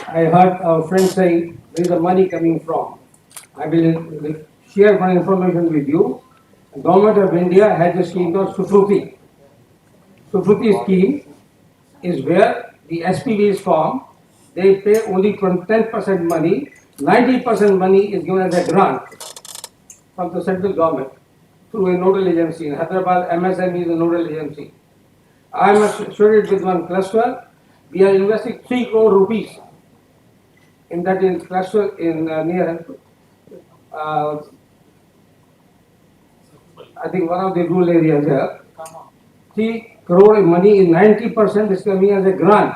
[SPEAKER 7] I heard our friends saying, where is the money coming from? I will share one information with you. The government of India has a scheme called Sufruti. Sufruti scheme is where the SPV is formed. They pay only 10% money. 90% money is given as a grant from the central government through a nodal agency. In Hyderabad, MSME is a nodal agency. I am associated with one cluster. We are investing 3 crore rupees in that cluster in near, I think one of the rural areas here. 3 crore money is 90% is coming as a grant,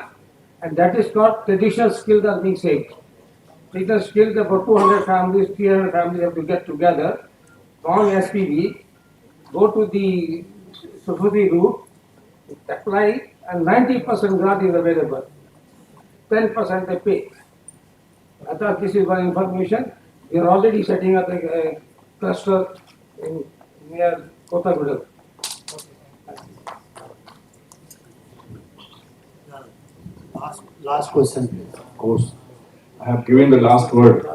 [SPEAKER 7] and that is called traditional skills are being saved. Traditional skills, about 200 families, 300 families have to get together, form SPV, go to the Sufruti route, apply, and 90% grant is available. 10% they pay. I thought this is one information. We are already setting up a cluster in near Kotagudal.
[SPEAKER 12] Last question, please.
[SPEAKER 8] Of course, I have given the last word.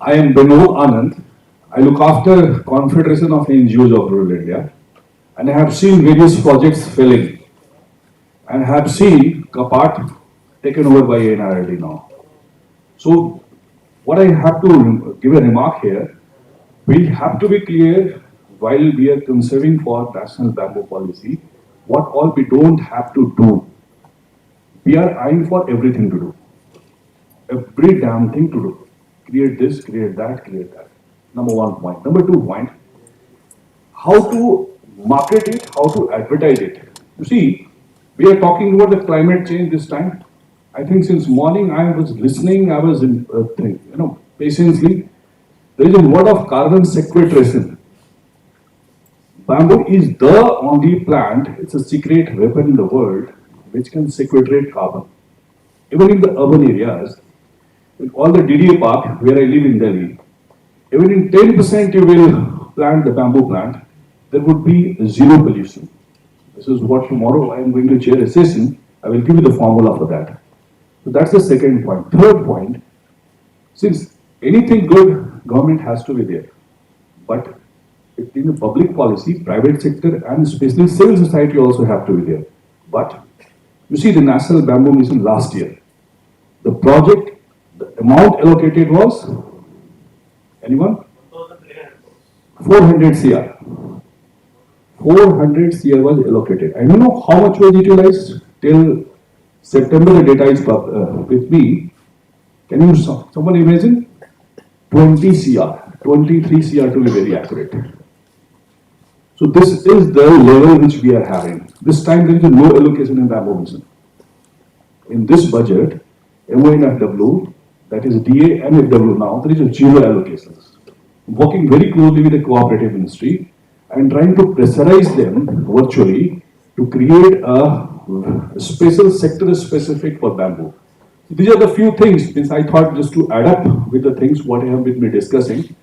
[SPEAKER 8] I am Binu Anand. I look after Confederation of NGOs of Rural India, and I have seen various projects failing, and have seen Kapat taken over by NIRD now. So, what I have to give a remark here, we have to be clear while we are conserving for national bamboo policy, what all we don't have to do. We are eyeing for everything to do. Every damn thing to do. Create this, create that, create that. Number one point. Number two point, how to market it, how to advertise it. You see, we are talking about the climate change this time. I think since morning I was listening, I was in, patiently. There is a word of carbon sequestration. Bamboo is the only plant, it's a secret weapon in the world, which can sequestrate carbon. Even in the urban areas, with all the DDA park where I live in Delhi, even in 10% you will plant the bamboo plant, there would be zero pollution. This is what tomorrow I am going to chair a session. I will give you the formula for that. So that's the second point. Third point, since anything good, government has to be there. But if in the public policy, private sector and especially civil society also have to be there. But you see the National Bamboo Mission last year, the project, the amount allocated was, anyone? 400 CR. 400 CR was allocated. I don't know how much was utilized till September. The data is with me. Can you someone imagine? 20 CR, 23 CR to be very accurate. So this is the level which we are having. This time there is no allocation in bamboo mission. In this budget, MONFW, that is DA and FW now, there is a zero allocations. Working very closely with the cooperative ministry and trying to pressurize them virtually to create a special sector specific for bamboo. So these are the few things which I thought just to add up with the things what I have been discussing.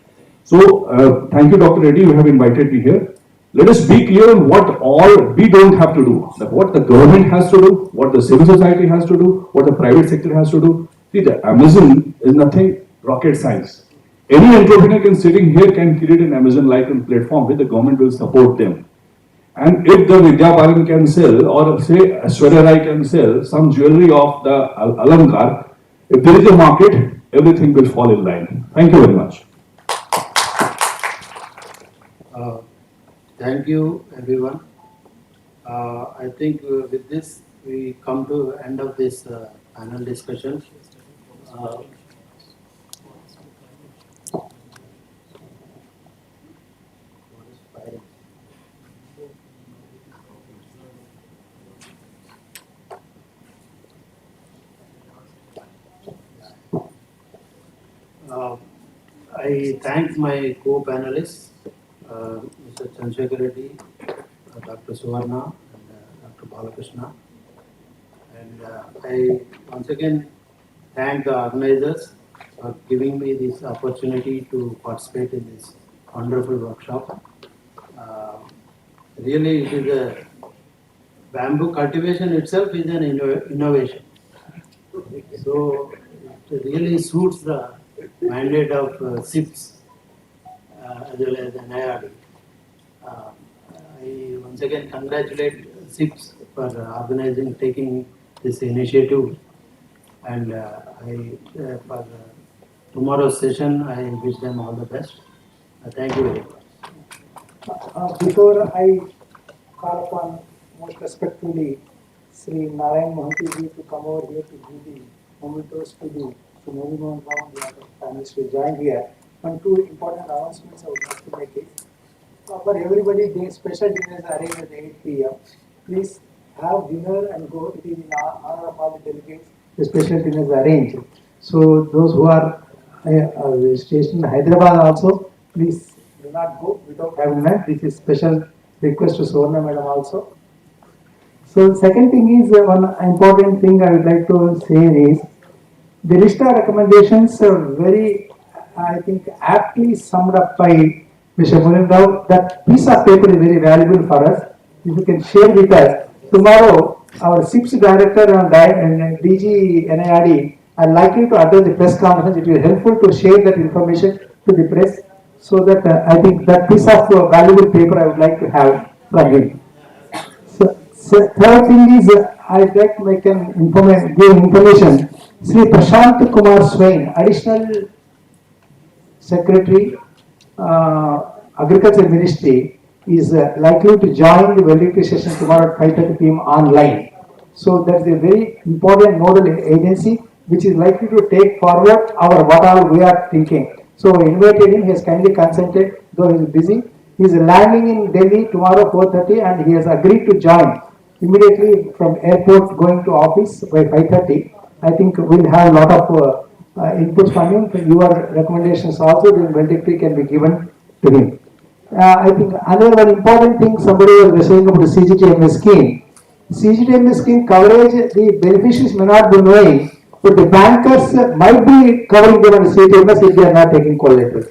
[SPEAKER 8] So thank you, Dr. Reddy, you have invited me here. Let us be clear on what all we don't have to do. That what the government has to do, what the civil society has to do, what the private sector has to do. See, the Amazon is nothing rocket science. Any entrepreneur can sitting here can create an Amazon-like platform where the government will support them. And if the Vidya Balan can sell, or say Aishwarya Rai can sell some jewelry of the Alankar, if there is a market, everything will fall in line. Thank you very much.
[SPEAKER 12] Thank you, everyone. I think with this, we come to the end of this panel discussion. I thank my co-panelists, Mr. Chandrasekhar Reddy, Dr. Suvarna, and Dr. Balakrishna. And I once again thank the organizers for giving me this opportunity to participate in this wonderful workshop. Really, it is a bamboo cultivation itself is an innovation. So it really suits the mandate of SIPS as well as NIRD. I once again congratulate SIPS for taking this initiative, and for tomorrow's session, I wish them all the best. Thank you very much.
[SPEAKER 7] Before I call upon most respectfully Sri Narayan Mohanty to come over here to give the mementos to moving on down the other families to join here. And two important announcements I would like to make it. For everybody, the special dinner is arranged at 8 p.m. Please have dinner and go. It is in honor of all the delegates. The special dinner is arranged. So those who are stationed in Hyderabad also, please do not go without having that. This is special request to Suvarna Madam also. So second thing is one important thing I would like to say is the RISTA recommendations are very, I think, aptly summed up by Mr. Munin Rao. That piece of paper is very valuable for us. If you can share with us. Tomorrow, our SIPS director and DG NIRD are likely to attend the press conference. It will be helpful to share that information to the press so that I think that piece of valuable paper I would like to have from him. So third thing is I'd like to make an give information. Sri Prashant Kumar Swain, Additional Secretary, Agriculture Ministry, is likely to join the valedictory session tomorrow at 5:30 p.m. online. So that's a very important nodal agency which is likely to take forward what all we are thinking. So I invited him, he has kindly consented, though he is busy. He is landing in Delhi tomorrow 4:30 and he has agreed to join immediately from airport going to office by 5:30. I think we'll have a lot of inputs from him. Your recommendations also during valedictory can be given to him. I think another one important thing somebody was saying about the CGTMS scheme. CGTMS scheme coverage, the beneficiaries may not be knowing, but the bankers might be covering them under CGTMS if they are not taking collateral.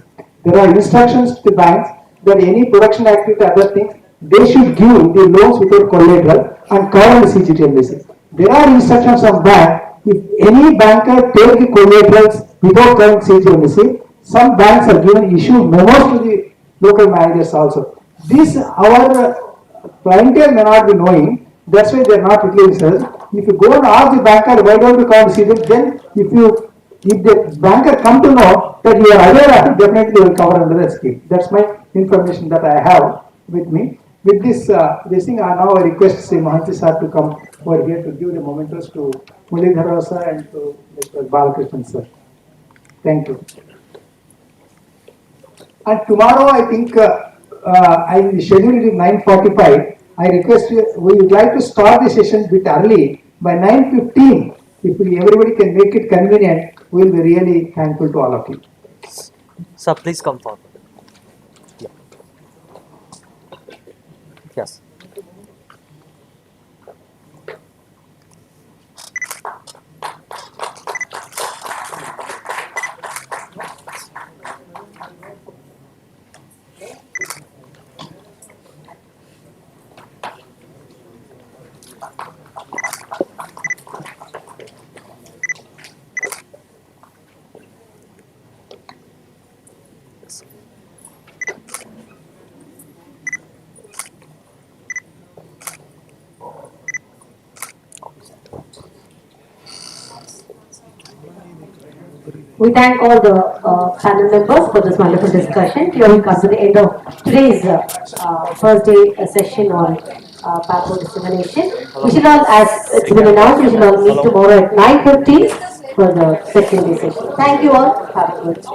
[SPEAKER 7] There are instructions to the banks that any production activity, other things, they should give the loans without collateral and cover the CGTMS. There are instructions on bank. If any banker take the collaterals without covering CGTMS, some banks are given issue memos to the local managers also. This our clientele may not be knowing. That's why they are not utilizing us. If you go and ask the banker why don't you cover CGTMS, then if the banker come to know that you are aware of it, definitely they will cover under the scheme. That's my information that I have with me. With this thing, now I request Sri Mohanty sir to come over here to give the mementos to Mulidhara sir and to Mr. Balakrishnan sir. Thank you. And tomorrow, I think I scheduled it 9:45. I request we would like to start the session a bit early by 9:15. If everybody can make it convenient, we will be really thankful to all of you.
[SPEAKER 4] Sir, please come forward. Yeah. Yes.
[SPEAKER 3] We thank all the panel members for this wonderful discussion. Here we come to the end of today's first day session on bamboo dissemination. We should all, as it's been announced, we should all meet tomorrow at 9:15 for the second day session. Thank you all. Have a good day.